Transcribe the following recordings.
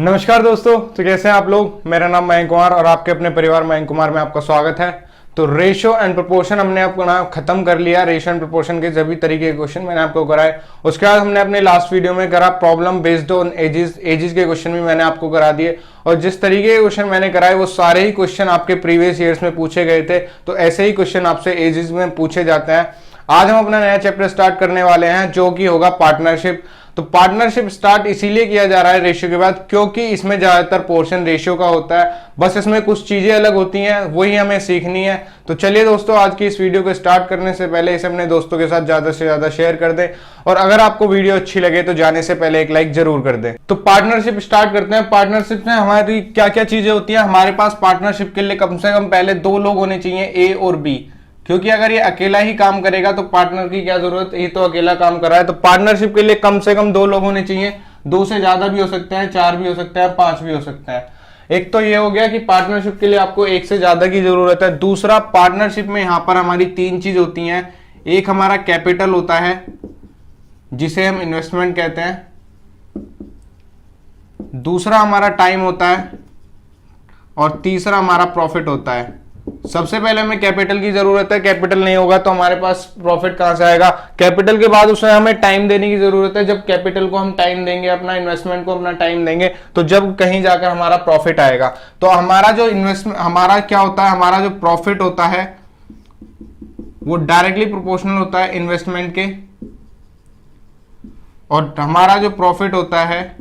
नमस्कार दोस्तों, तो कैसे हैं आप लोग। मेरा नाम मयंक कुमार और आपके अपने परिवार मयंक कुमार में आपका स्वागत है। तो रेशियो एंड प्रोपोर्शन हमने अपना खत्म कर लिया। रेशियो एंड प्रोपोर्शन के सभी तरीके के क्वेश्चन मैंने आपको कराए। उसके बाद हमने अपने लास्ट वीडियो में करा प्रॉब्लम बेस्ड ऑन एजेस के क्वेश्चन भी मैंने आपको करा दिए। और जिस तरीके के क्वेश्चन मैंने कराए वो सारे ही क्वेश्चन आपके प्रीवियस ईयर्स में पूछे गए थे। तो ऐसे ही क्वेश्चन आपसे एजेस में पूछे जाते हैं। आज हम अपना नया चैप्टर स्टार्ट करने वाले हैं जो कि होगा पार्टनरशिप। तो पार्टनरशिप स्टार्ट इसीलिए किया जा रहा है रेशियो के बाद, क्योंकि इसमें ज्यादातर पोर्शन रेशियो का होता है। बस इसमें कुछ चीजें अलग होती हैं, वही हमें सीखनी है। तो चलिए दोस्तों, आज की इस वीडियो को स्टार्ट करने से पहले इसे अपने दोस्तों के साथ ज्यादा से ज्यादा शेयर कर दें। और अगर आपको वीडियो अच्छी लगे तो जाने से पहले एक लाइक जरूर कर दें। तो पार्टनरशिप स्टार्ट करते हैं। पार्टनरशिप में हमारी क्या क्या चीजें होती है। हमारे पास पार्टनरशिप के लिए कम से कम पहले 2 लोग होने चाहिए, ए और बी। क्योंकि अगर ये अकेला ही काम करेगा तो पार्टनर की क्या जरूरत, ये तो अकेला काम कर रहा है। तो पार्टनरशिप के लिए कम से कम 2 लोग होने चाहिए। 2 से ज्यादा भी हो सकते हैं, 4 भी हो सकते हैं, 5 भी हो सकते हैं। एक तो ये हो गया कि पार्टनरशिप के लिए आपको 1 से ज्यादा की जरूरत है। दूसरा, पार्टनरशिप में यहां पर हमारी 3 चीज होती हैं। एक हमारा कैपिटल होता है जिसे हम इन्वेस्टमेंट कहते हैं। दूसरा हमारा टाइम होता है और तीसरा हमारा प्रॉफिट होता है। सबसे पहले हमें कैपिटल की जरूरत है। कैपिटल नहीं होगा तो हमारे पास प्रॉफिट कहां से आएगा। कैपिटल के बाद उसमें हमें टाइम देने की जरूरत है। जब कैपिटल को हम टाइम देंगे, अपना इन्वेस्टमेंट को अपना टाइम देंगे, तो जब कहीं जाकर हमारा प्रॉफिट आएगा। तो हमारा जो इन्वेस्टमेंट, हमारा क्या होता है, हमारा जो प्रॉफिट होता है वो डायरेक्टली प्रोपोर्शनल होता है इन्वेस्टमेंट के, और हमारा जो प्रॉफिट होता है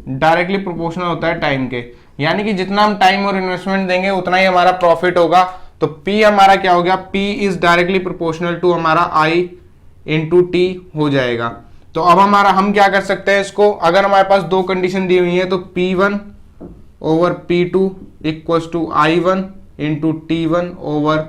डायरेक्टली प्रोपोर्शनल होता है टाइम के। यानी कि जितना हम टाइम और इन्वेस्टमेंट देंगे उतना ही हमारा प्रॉफिट होगा। तो P हमारा क्या हो गया, P is directly proportional to हमारा I इंटू टी हो जाएगा। तो अब हम क्या कर सकते हैं इसको, अगर हमारे पास 2 कंडीशन दी हुई है तो P1 over P2 equals to I1 into T1 over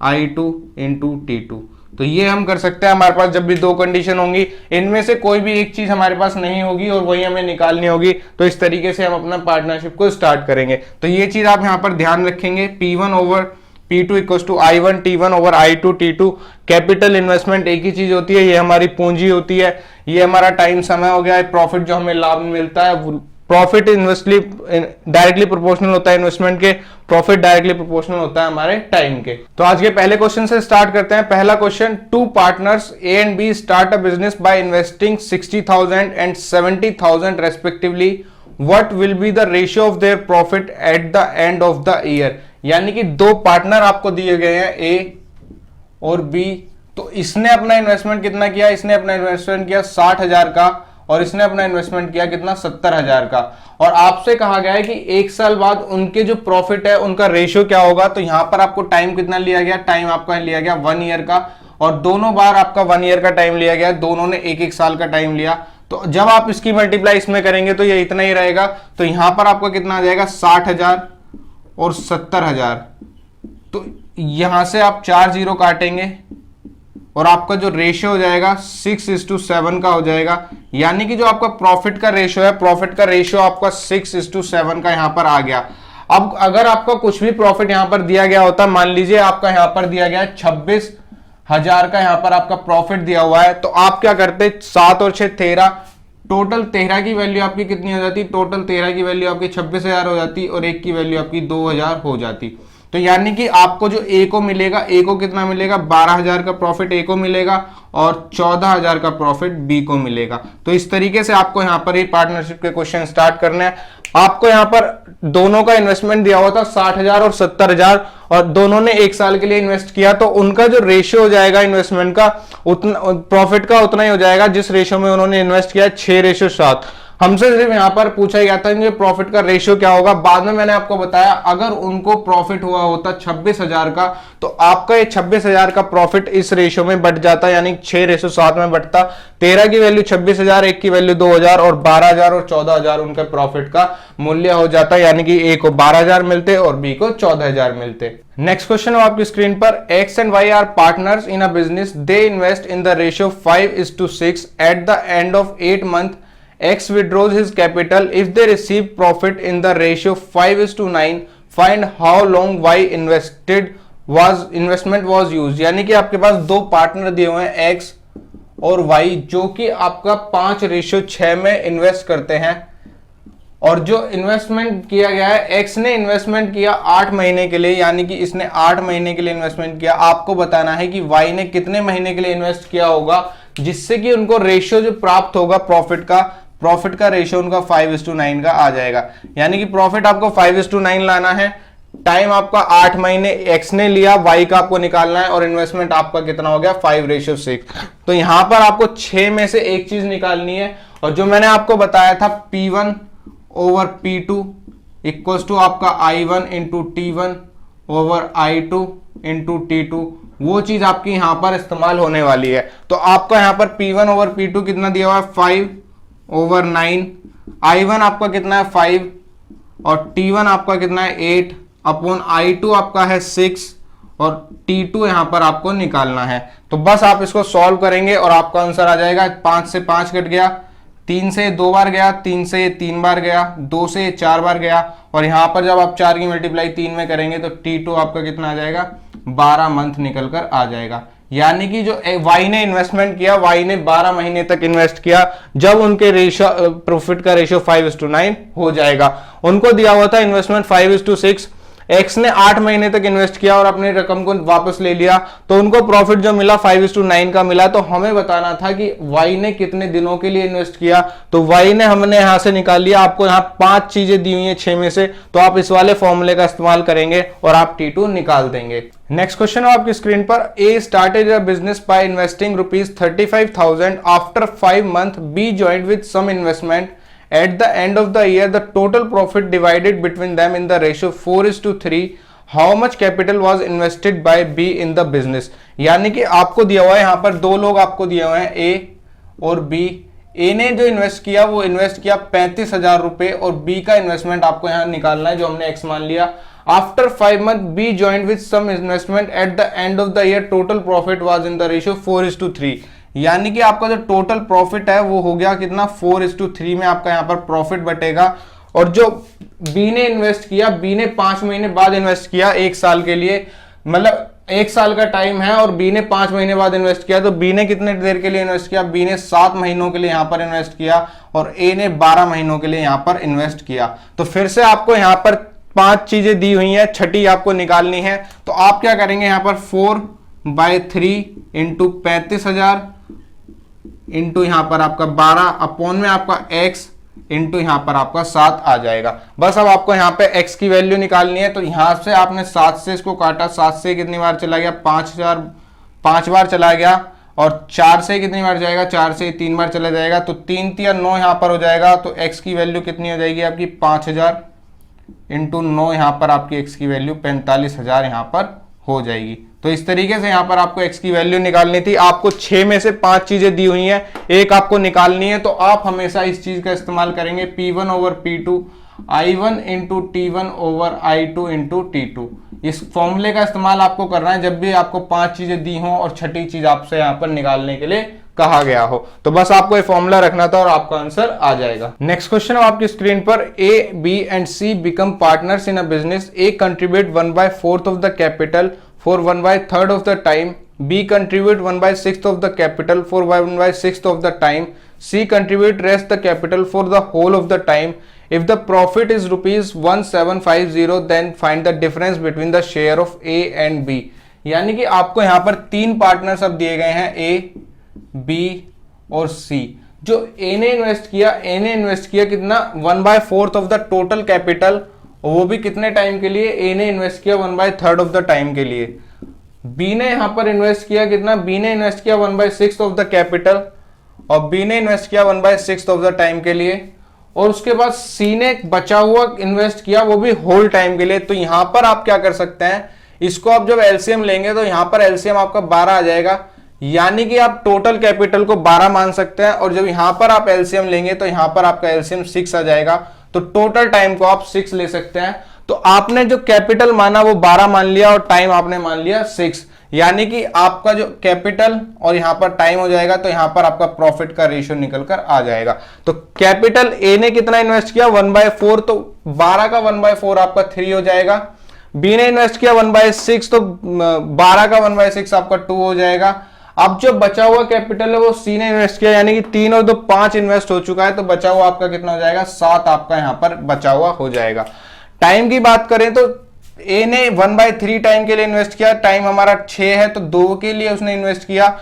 I2 into T2। तो ये हम कर सकते हैं। हमारे पास जब भी 2 कंडीशन होंगी, इनमें से कोई भी एक चीज हमारे पास नहीं होगी और वही हमें निकालनी होगी। तो इस तरीके से हम अपना पार्टनरशिप को स्टार्ट करेंगे। तो ये चीज आप यहां पर ध्यान रखेंगे। P1 over P2 equals to I1 T1 over I2 T2। Capital investment एक ही चीज होती है, ये हमारी पूंजी होती है। ये हमारा टाइम समय हो गया है। प्रॉफिट जो हमें लाभ मिलता है, प्रॉफिट इन्वेस्टली डायरेक्टली प्रोपोर्शनल होता है इन्वेस्टमेंट के, प्रॉफिट डायरेक्टली प्रोपोर्शनल होता है हमारे टाइम के। तो आज के पहले क्वेश्चन से स्टार्ट करते हैं। पहला question, 2 partners A and B start a business by investing 60,000 and 70,000 respectively. What will be the ratio of their profit at the end of the year. यानी कि 2 पार्टनर आपको दिए गए हैं, ए और बी। तो इसने अपना इन्वेस्टमेंट कितना किया, इसने अपना इन्वेस्टमेंट किया 60,000 का और इसने अपना इन्वेस्टमेंट किया कितना, 70,000 का। और आपसे कहा गया है कि 1 साल बाद उनके जो प्रॉफिट है उनका रेशियो क्या होगा। तो यहां पर आपको टाइम कितना लिया गया, टाइम आपका लिया गया 1 ईयर का, और दोनों बार आपका 1 ईयर का टाइम लिया गया, दोनों ने 1-1 साल का टाइम लिया। तो जब आप इसकी मल्टीप्लाई इसमें करेंगे तो ये इतना ही रहेगा। तो यहां पर आपका कितना आ जाएगा, 60,000 और 70,000। तो यहां से आप 4 जीरो काटेंगे और आपका जो रेशियो हो जाएगा 6:7 का हो जाएगा। यानी कि जो आपका प्रॉफिट का रेशियो है, प्रॉफिट का रेशियो आपका 6:7 का यहां पर आ गया। अब अगर आपका कुछ भी प्रॉफिट यहां पर दिया गया होता, मान लीजिए आपका यहां पर दिया गया 26,000 का यहां पर आपका प्रॉफिट दिया हुआ है, तो आप क्या करते, 7 और 6 13, टोटल 13 की वैल्यू आपकी कितनी हो जाती, टोटल 13 की वैल्यू आपकी 26,000 हो जाती और 1 की वैल्यू आपकी 2,000 हो जाती। तो यानी कि आपको जो ए को मिलेगा, ए को कितना मिलेगा, 12,000 का प्रॉफिट ए को मिलेगा और 14,000 का प्रॉफिट बी को मिलेगा। तो इस तरीके से आपको यहां पर ये पार्टनरशिप के क्वेश्चन स्टार्ट करने हैं। आपको यहां पर दोनों का इन्वेस्टमेंट दिया हुआ था 60,000 और 70,000, और दोनों ने 1 साल के लिए इन्वेस्ट किया। तो उनका जो रेशियो हो जाएगा इन्वेस्टमेंट का, उतना प्रॉफिट का उतना ही हो जाएगा जिस रेशियो में उन्होंने इन्वेस्ट किया, 6:7। हमसे सिर्फ यहां पर पूछा गया था कि प्रॉफिट का रेशियो क्या होगा। बाद में मैंने आपको बताया, अगर उनको प्रॉफिट हुआ होता 26,000 का, तो आपका ये 26,000 का प्रॉफिट इस रेशियो में बढ़ जाता, यानी 6:7 में बढ़ता। 13 की वैल्यू 26,000, 1 की वैल्यू 2,000 और 12,000 और 14,000 उनका प्रॉफिट का मूल्य हो जाता। यानी कि ए को 12,000 मिलते और बी को 14,000 मिलते। नेक्स्ट क्वेश्चन आपकी स्क्रीन पर, X and Y are partners in a business, they invest in the ratio 5:6 at the end of 8 month. X withdraws his capital if they receive profit in the ratio 5:9. Find how long Y investment was used। यानी कि आपके पास 2 partner दिए हुए हैं X और Y, जो कि आपका 5:6 में इन्वेस्ट करते हैं। और जो इन्वेस्टमेंट किया गया है, एक्स ने इन्वेस्टमेंट किया 8 महीने के लिए, यानी कि इसने 8 महीने के लिए इन्वेस्टमेंट किया। आपको बताना है कि वाई ने कितने महीने के लिए इन्वेस्ट किया होगा, जिससे कि उनको रेशियो जो प्राप्त होगा प्रॉफिट का रेशियो उनका 5:9 का आ जाएगा। यानी कि प्रॉफिट आपको 5:9 लाना है, टाइम आपका 8 महीने एक्स ने लिया, वाई का आपको निकालना है, और इन्वेस्टमेंट आपका कितना हो गया 5:6। तो यहां पर आपको 6 में से एक चीज निकालनी है, और जो मैंने आपको बताया था P1 over P2 equals to आपका I1 into T1 over I2 into T2, वो चीज आपकी यहां पर इस्तेमाल होने वाली है। तो आपका यहां पर P1 ओवर P2 कितना दिया हुआ है 5/9, I1 आपका कितना है 5 और T1 आपका कितना है 8 अपॉन I2 आपका है 6 और T2 यहां पर आपको निकालना है। तो बस आप इसको सॉल्व करेंगे और आपका आंसर आ जाएगा। 5 से 5 कट गया, 3 से 2 बार गया, 3 से 3 बार गया, 2 से 4 बार गया, और यहां पर जब आप 4 की मल्टीप्लाई 3 में करेंगे तो T2 आपका कितना आ जाएगा 12 मंथ निकल कर आ जाएगा। यानी कि जो वाई ने इन्वेस्टमेंट किया, वाई ने 12 महीने तक इन्वेस्ट किया, जब उनके रेशियो प्रॉफिट का रेशियो 5:9 हो जाएगा। उनको दिया हुआ था इन्वेस्टमेंट 5:6, एक्स ने 8 महीने तक इन्वेस्ट किया और अपनी रकम को वापस ले लिया, तो उनको प्रॉफिट जो मिला 5:9 का मिला। तो हमें बताना था कि वाई ने कितने दिनों के लिए इन्वेस्ट किया, तो वाई ने हमने यहां से निकाल लिया। आपको यहां 5 चीजें दी हुई हैं 6 में से, तो आप इस वाले फॉर्मूले का इस्तेमाल करेंगे और आप T2 निकाल देंगे। नेक्स्ट क्वेश्चन है आपकी स्क्रीन पर, A started a business by investing ₹35,000 after 5 months, B joined with some investment. At the end of the year, the total profit divided between them in the ratio 4:3. How much capital was invested by B in the business? यानी कि आपको दिया हुआ है यहाँ पर 2 लोग आपको दिए हुए हैं, A और B। A ने जो इन्वेस्ट किया वो इन्वेस्ट किया 35,000 रुपए, और B का इन्वेस्टमेंट आपको यहाँ निकालना है जो हमने X मान लिया। After 5 months, B joined with some investment. At the end of the year, total profit was in the ratio 4:3. यानी कि आपका जो टोटल प्रॉफिट है वो हो गया कितना 4:3 में आपका यहाँ पर प्रॉफिट बटेगा। और जो बी ने इन्वेस्ट किया, बी ने 5 महीने बाद इन्वेस्ट किया 1 साल के लिए, मतलब 1 साल का टाइम है और बी ने 5 महीने बाद इन्वेस्ट किया। तो बी ने कितने देर के लिए इन्वेस्ट किया, बी ने 7 महीनों के लिए यहाँ पर इन्वेस्ट किया और ए ने 12 महीनों के लिए यहाँ पर इन्वेस्ट किया। तो फिर से आपको यहाँ पर 5 चीजें दी हुई है, छठी आपको निकालनी है। तो आप क्या करेंगे, यहाँ पर 4/3 इंटू 35,000 इंटू यहां पर आपका 12 अपॉन में आपका x इंटू यहां पर आपका 7 आ जाएगा। बस अब आपको यहां पे x की वैल्यू निकालनी है। तो यहां से आपने 7 से इसको काटा, 7 से कितनी बार चला गया 5 बार चला गया, और 4 से कितनी बार जाएगा 4 से 3 बार चला जाएगा, तो 3 3 9 यहां पर हो जाएगा। तो x की वैल्यू कितनी हो जाएगी आपकी 5,000 इंटू 9, यहां पर आपकी x की वैल्यू 45,000 यहां पर हो जाएगी। तो इस तरीके से यहां पर आपको x की वैल्यू निकालनी थी। आपको 6 में से 5 चीजें दी हुई हैं, एक आपको निकालनी है। तो आप हमेशा इस चीज का इस्तेमाल करेंगे P1 over P2, I1 into T1 over I2 into T2। इस फॉर्मूले का इस्तेमाल आपको करना है जब भी आपको 5 चीजें दी हों और छठी चीज आपसे यहां पर निकालने के लिए कहा गया हो। तो बस आपको ये फॉर्मूला रखना था और आपका आंसर आ जाएगा। नेक्स्ट क्वेश्चन आपकी स्क्रीन पर, A B and C become partners in a business. A contribute 1/4 of the capital for 1/3 of the time, B contribute 1/6 of the capital for 1/6 of the time, C contribute rest the capital for the whole of the time. If the profit is ₹1750, then find the difference between the share of A and B. यानी कि आपको यहाँ पर 3 partners अब दिए गए हैं, A, B और C। जो A ने इन्वेस्ट किया कितना 1/4 ऑफ द टोटल कैपिटल, वो भी कितने टाइम के लिए, ए ने इन्वेस्ट किया 1/3 ऑफ द टाइम के लिए। बी ने यहां पर इन्वेस्ट किया कितना, बी ने इन्वेस्ट किया 1/6 ऑफ द कैपिटल, और बी ने इन्वेस्ट किया 1/6 ऑफ द टाइम के लिए। और उसके बाद सी ने बचा हुआ इन्वेस्ट किया वो भी होल टाइम के लिए। तो यहां पर आप क्या कर सकते हैं, इसको आप जब एलसीएम लेंगे तो यहां पर एलसीएम आपका 12 आ जाएगा। यानी कि आप टोटल कैपिटल को 12 मान सकते हैं, और जब यहां पर आप एलसीएम लेंगे तो यहां पर आपका एलसीएम 6 आ जाएगा। तो टोटल टाइम को आप 6 ले सकते हैं। तो आपने जो कैपिटल माना वो 12 मान लिया और टाइम आपने मान लिया 6, यानी कि आपका जो कैपिटल और यहां पर टाइम हो जाएगा, तो यहां पर आपका प्रॉफिट का रेशियो निकलकर आ जाएगा। तो कैपिटल ए ने कितना इन्वेस्ट किया 1/4, तो 12 का 1/4 आपका 3 हो जाएगा। बी ने इन्वेस्ट किया 1/6, तो 12 का 1/6 आपका 2 हो जाएगा। अब जो बचा हुआ कैपिटल है वो सी ने इन्वेस्ट किया, यानी कि 3 और 2 5 इन्वेस्ट हो चुका है, तो बचा हुआ आपका कितना हो जाएगा 7 आपका यहां पर बचा हुआ हो जाएगा। टाइम की बात करें तो ए ने 1/3 टाइम के लिए इन्वेस्ट किया, टाइम हमारा 6 है तो 2 के लिए उसने इन्वेस्ट किया,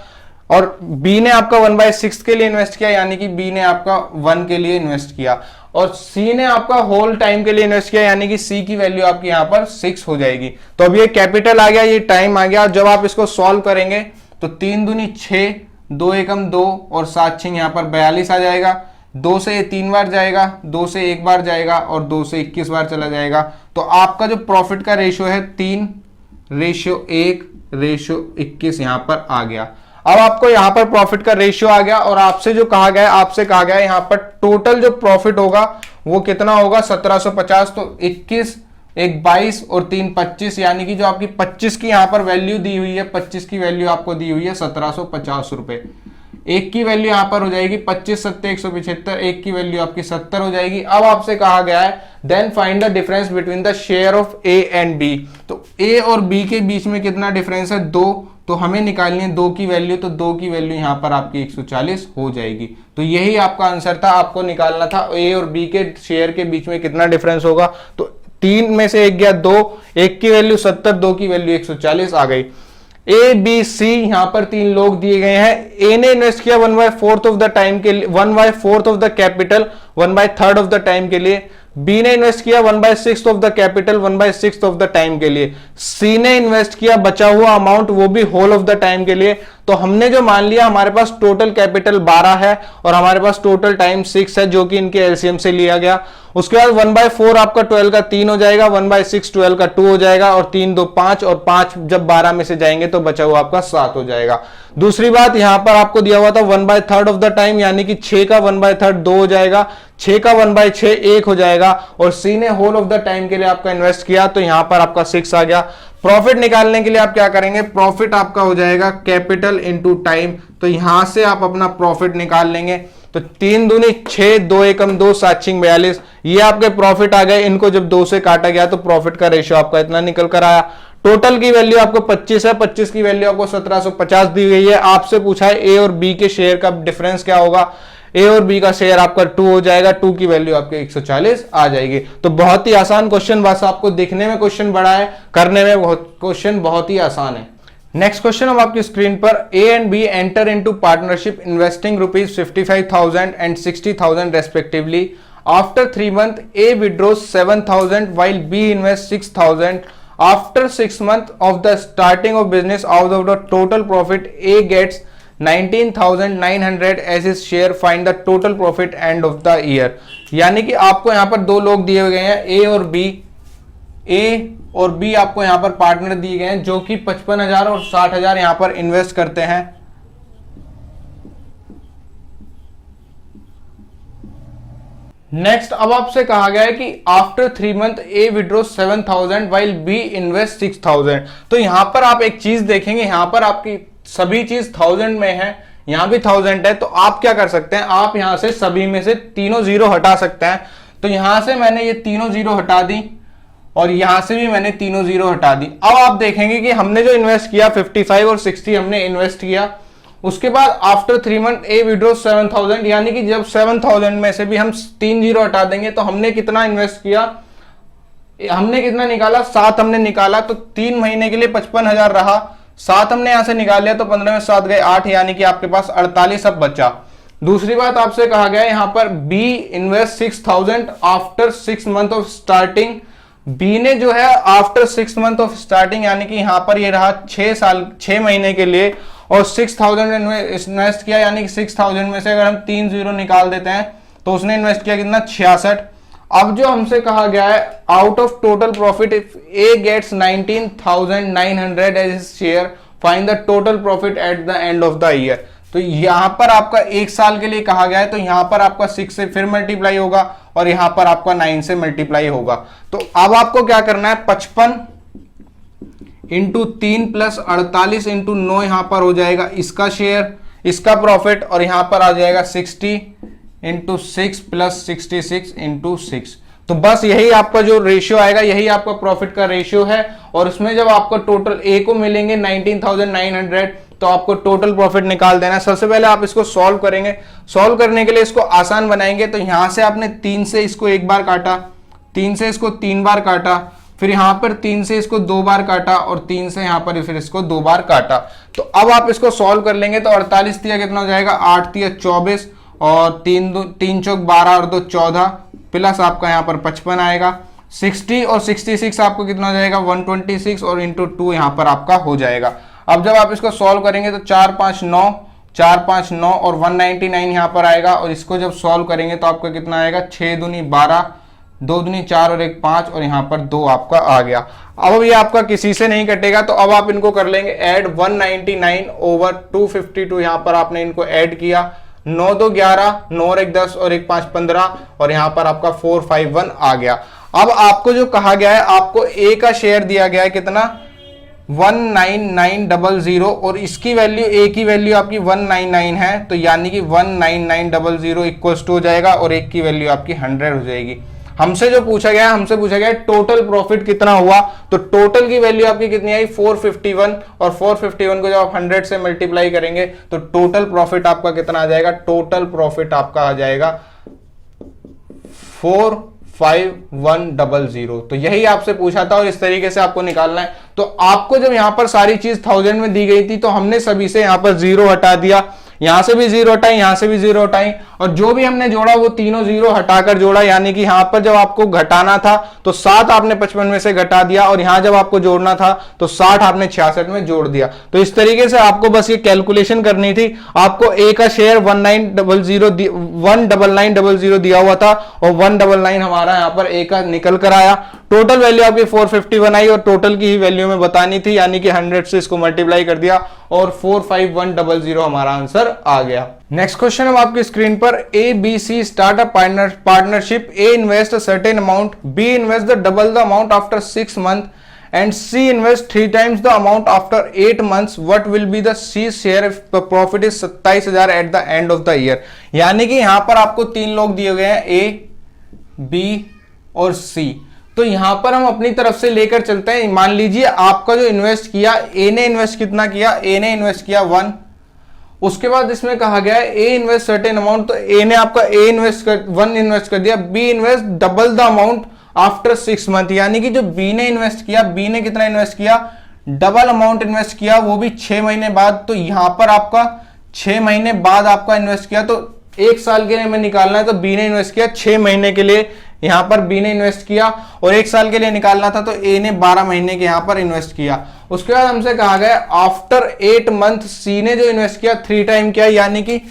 और बी ने आपका 1/6 के लिए इन्वेस्ट किया, यानी कि बी ने आपका 1 के लिए इन्वेस्ट किया, और सी ने आपका होल टाइम के लिए इन्वेस्ट किया, यानी कि सी की वैल्यू आपकी यहां पर 6 हो जाएगी। तो अब ये कैपिटल आ गया, ये टाइम आ गया। जब आप इसको सॉल्व करेंगे तो 3 दूनी 6, 2 एकम 2 और 7 6 यहां पर 42 आ जाएगा। 2 से 3 बार जाएगा, 2 से 1 बार जाएगा और 2 से 21 बार चला जाएगा। तो आपका जो प्रॉफिट का रेशियो है 3:1:21 यहां पर आ गया। अब आपको यहां पर प्रॉफिट का रेशियो आ गया, और आपसे जो कहा गया, आपसे कहा गया यहां पर टोटल जो प्रॉफिट होगा वो कितना होगा 1750। तो 21 1 22 और 3 25, यानी कि जो आपकी 25 की यहां पर वैल्यू दी हुई है, 25 की वैल्यू आपको दी हुई है 1750 रुपए। एक की वैल्यू यहां पर हो जाएगी 25 7 175, एक की वैल्यू आपकी 70 हो जाएगी। अब आपसे कहा गया है then find the difference between the share of A and B. तो ए और बी के बीच में कितना डिफरेंस है 2, तो हमें निकालनी है 2 की वैल्यू, तो 2 की वैल्यू यहां पर आपकी 140 हो जाएगी। तो यही आपका आंसर था, आपको निकालना था ए और बी के शेयर के बीच में कितना डिफरेंस होगा। तो 3 में से 1 गया 2, 1 की वैल्यू 70, 2 की वैल्यू 140 आ गई। ए बी सी यहां पर 3 लोग दिए गए हैं। ए ने इन्वेस्ट किया 1/4 ऑफ द टाइम के लिए, 1/4 of the capital 1/3 of the time के लिए। बी ने इन्वेस्ट किया 1/6 of the capital 1/6 of the time के लिए। सी ने इन्वेस्ट किया बचा हुआ अमाउंट वो भी होल ऑफ द टाइम के लिए। तो हमने जो मान लिया हमारे पास टोटल कैपिटल 12 है और हमारे पास टोटल टाइम 6 है, जो कि इनके एलसीएम से लिया गया। उसके बाद 1/4 आपका 12 का 3 हो जाएगा, 1/6 12 का 2 हो जाएगा, और 3 2 5, और 5 जब 12 में से जाएंगे तो बचा हुआ आपका 7 हो जाएगा। दूसरी बात यहां पर आपको दिया हुआ था 1/3 ऑफ द टाइम, यानी कि 6 का 1/3 2 हो जाएगा, 6 का 1/6 1 हो जाएगा, और सी ने होल ऑफ द टाइम के लिए आपका इन्वेस्ट किया, तो यहां पर आपका 6 आ गया। प्रॉफिट निकालने के लिए आप क्या करेंगे, प्रॉफिट आपका हो जाएगा कैपिटल इनटू टाइम। तो यहां से आप अपना प्रॉफिट निकाल लेंगे। तो 3 दूनी 6, 2 एकम 2, 7 6 42, ये आपके प्रॉफिट आ गए। इनको जब 2 से काटा गया तो प्रॉफिट का रेशियो आपका इतना निकल कर आया। टोटल की वैल्यू आपको 25 है, 25 की वैल्यू आपको 1750 दी गई है। आपसे पूछा है ए और बी के शेयर का डिफरेंस क्या होगा। ए और बी का शेयर आपका 2 हो जाएगा, 2 की वैल्यू आपके 140 आ जाएगी। तो बहुत ही आसान क्वेश्चन, बस आपको दिखने में क्वेश्चन बड़ा है, करने में क्वेश्चन बहुत ही आसान है। नेक्स्ट क्वेश्चन अब आपकी स्क्रीन पर, A and B enter into partnership investing ₹55,000 and 60,000 respectively. After 3 months A withdraws 7,000 while B invests 6,000. After 6 months of the starting of business, out of the total profit A gets 19,900 as his share. Find the total profit end of the year. यानी कि आपको यहां पर 2 लोग दिए गए हैं, ए और बी। ए और बी आपको यहां पर पार्टनर दिए गए हैं, जो कि 55,000 और 60,000 यहां पर इन्वेस्ट करते हैं। नेक्स्ट अब आपसे कहा गया है कि आफ्टर 3 months ए विड्रो 7,000 वाइल बी इन्वेस्ट 6,000। तो यहां पर आप एक चीज देखेंगे, यहां पर आपकी सभी चीज 1000 में है, यहां भी 1000 है। तो आप क्या कर सकते हैं, आप यहां से सभी में से तीनों जीरो हटा सकते हैं। तो यहां से मैंने ये तीनों जीरो हटा दी, और यहां से भी मैंने तीनों जीरो हटा दी। अब आप देखेंगे कि हमने जो इन्वेस्ट किया 55 और 60 हमने इन्वेस्ट किया। उसके बाद आफ्टर 3 months ए विड्रो 7,000, यानी कि जब 7,000 में से भी हम 3 जीरो हटा देंगे तो हमने कितना इन्वेस्ट किया, हमने कितना निकाला, 7 हमने निकाला। तो 3 महीने के लिए 55,000 रहा, 7 हमने यहां से निकाल लिया, तो 15 में 7 गए 8, यानी कि आपके पास 48 अब बचा। दूसरी बात आपसे कहा गया है यहां पर B invest 6,000 after 6 months of starting. B ने जो है आफ्टर 6 months ऑफ स्टार्टिंग, यानी कि यहां पर ये रहा 6 महीने के लिए, और 6,000 इन्वेस्ट किया, यानी कि 6,000 में से अगर हम 3 जीरो निकाल देते हैं तो उसने इन्वेस्ट किया कितना 66। अब जो हमसे कहा गया है out of total profit if A gets 19,900 as his share, find the total profit at the end of the year. तो यहां पर आपका 1 साल के लिए कहा गया है, तो यहां पर आपका 6 से फिर मल्टीप्लाई होगा, और यहां पर आपका 9 से मल्टीप्लाई होगा। तो अब आपको क्या करना है, 55 इंटू 3 प्लस 48 इंटू 9 यहां पर हो जाएगा इसका शेयर, इसका प्रॉफिट, और यहां पर आ जाएगा 60 इंटू 6 प्लस 66 इंटू 6। तो बस यही आपका जो रेशियो आएगा, यही आपका प्रॉफिट का रेशियो है। और उसमें जब आपका टोटल ए को मिलेंगे 19,900, तो आपको टोटल प्रॉफिट निकाल देना है। सबसे पहले आप इसको सॉल्व करेंगे, सॉल्व करने के लिए इसको आसान बनाएंगे। तो यहां से आपने 3 से इसको 1 बार काटा, 3 से इसको 3 बार काटा, फिर यहां पर 3 से इसको 2 बार काटा और 3 से यहां पर फिर इसको 2 बार काटा। तो अब आप इसको सॉल्व कर लेंगे तो 48 तिया कितना हो जाएगा, 8 तिया 24 और 3 चौक 12 और 2 14 प्लस आपका यहाँ पर 55 आएगा। 60 और 66 आपको कितना हो जाएगा, 126 और इंटू 2 यहाँ पर आपका हो जाएगा। अब जब आप इसको सॉल्व करेंगे तो 4 5 9 4 5 9 और 199 यहाँ पर आएगा। और इसको जब सॉल्व करेंगे तो आपका कितना आएगा, 6 दूनी 12, 2 दूनी 4 और 1 5 और यहाँ पर 2 आपका आ गया। अब ये आपका किसी से नहीं कटेगा तो अब आप इनको कर लेंगे ऐड। 199 ओवर 252 यहाँ पर आपने इनको ऐड किया, 9 2 11, 9 और 1 10 और 1 5 15 और यहाँ पर आपका 451 आ गया। अब आपको जो कहा गया है, आपको ए का शेयर दिया गया है कितना, 19900 और इसकी वैल्यू, ए की वैल्यू आपकी 199 है, तो यानी कि 19900 इक्वल्स टू हो जाएगा और एक की वैल्यू आपकी 100 हो जाएगी। हमसे जो पूछा गया है, हमसे पूछा गया है टोटल प्रॉफिट कितना हुआ, तो टोटल की वैल्यू आपकी कितनी आई, 451 और 451 को जब आप 100 से मल्टीप्लाई करेंगे तो टोटल प्रॉफिट आपका कितना आ जाएगा, टोटल प्रॉफिट आपका आ जाएगा 45100। तो यही आपसे पूछा था और इस तरीके से आपको निकालना है। तो आपको जब यहां पर सारी चीज 1000 में दी गई थी तो हमने सभी से यहां पर 0 हटा दिया, यहां से भी 0 हटाई, यहां से भी 0 हटाई और जो भी हमने जोड़ा वो तीनों 0 हटाकर जोड़ा। यानी कि यहां पर जब आपको घटाना था तो 7 आपने 55 में से घटा दिया और यहां जब आपको जोड़ना था तो 60 आपने 66 में जोड़ दिया। तो इस तरीके से आपको बस ये कैलकुलेशन करनी थी। आपको ए का शेयर 19900 दिया हुआ था और 199 हमारा यहां पर ए का निकल कर आया। टोटल वैल्यू आपकी 451 आई और टोटल की ही वैल्यू में बतानी थी, यानी कि 100 से इसको मल्टीप्लाई कर दिया और 45100 हमारा आंसर आ गया। नेक्स्ट क्वेश्चन है आपकी स्क्रीन पर, A B C start a partnership, A invest a certain amount, B invest the double the amount after 6 months and C invest 3 times the amount after 8 months. What will be the C share if the profit is 27,000 at the end of the year? यानी कि यहां पर आपको 3 लोग दिए गए हैं, A, B और C। तो यहां पर हम अपनी तरफ से लेकर चलते हैं। मान लीजिए आपका जो इन्वेस्ट किया, ए ने इन्वेस्ट कितना किया, ए ने इन्वेस्ट किया 1। उसके बाद इसमें कहा गया है ए इन्वेस्ट सर्टेन अमाउंट, तो ए ने आपका 1 इन्वेस्ट कर दिया, B invest double the amount after 6 months। यानी कि जो बी ने इन्वेस्ट किया, बी ने कितना इन्वेस्ट किया, डबल अमाउंट इन्वेस्ट किया, वो भी 6 महीने बाद। तो यहां पर आपका 6 महीने बाद आपका इन्वेस्ट किया, तो 1 साल के लिए हमें निकालना है तो बी ने इन्वेस्ट किया 6 महीने के लिए, यहां पर बी ने इन्वेस्ट किया और 1 साल के लिए निकालना था तो ए ने 12 महीने के यहां पर इन्वेस्ट किया। उसके बाद हमसे कहा गया आफ्टर 8 months सी ने जो इन्वेस्ट किया 3 टाइम किया, यानी कि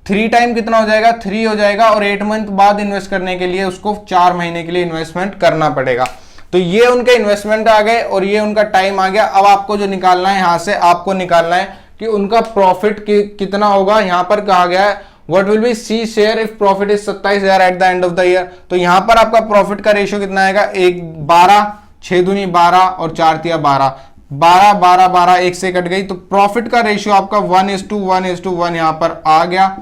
3 टाइम कितना हो जाएगा, 3 हो जाएगा और 8 मंथ बाद इन्वेस्ट करने के लिए उसको 4 महीने के लिए इन्वेस्टमेंट करना पड़ेगा। तो ये उनके इन्वेस्टमेंट आ गए और ये उनका टाइम आ गया। अब आपको जो निकालना है, यहां से आपको निकालना है कि उनका प्रॉफिट कितना होगा। यहां पर कहा गया है what will be C share if profit is 27,000 at the end of the year. तो यहां पर आपका प्रॉफिट का रेशियो कितना आएगा, 12, 6 दूनी 12 और 4 तिया 12, 12 12 12 1 से कट गई। तो प्रॉफिट का रेशियो आपका 1:1:1 यहां पर आ गया।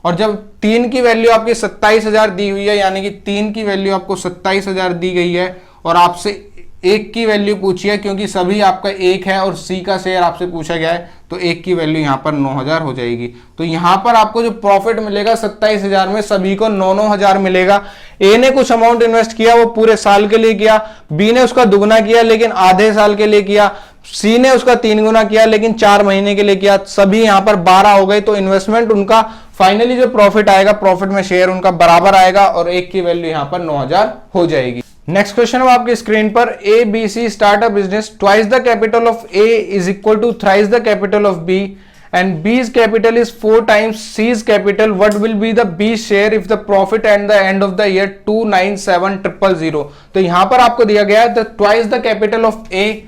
और जब 3 की वैल्यू आपकी 27,000 दी हुई है, यानी कि 3 की वैल्यू आपको 27,000 दी गई है और आपसे 1 की वैल्यू पूछी है, क्योंकि सभी आपका 1 है और सी का शेयर आपसे पूछा गया है, तो 1 की वैल्यू यहां पर 9,000 हो जाएगी। तो यहां पर आपको जो प्रॉफिट मिलेगा 27,000 में सभी को 9,000 मिलेगा। ए ने कुछ अमाउंट इन्वेस्ट किया, वो पूरे साल के लिए किया, बी ने उसका दुगना किया लेकिन आधे साल के लिए किया, सी ने उसका 3 गुना किया लेकिन 4 महीने के लिए किया, सभी यहां पर 12 हो गए। तो इन्वेस्टमेंट उनका फाइनली जो प्रॉफिट आएगा, प्रॉफिट में शेयर उनका बराबर आएगा और 1 की वैल्यू यहां पर 9,000 हो जाएगी। नेक्स्ट क्वेश्चन है आपकी स्क्रीन पर, A B C start a business, twice the capital of A is equal to thrice the capital of B and B's capital is 4 times C's capital. What will be the B share if the profit at the end of the year 297,000? तो यहां पर आपको दिया गया है twice the capital of A,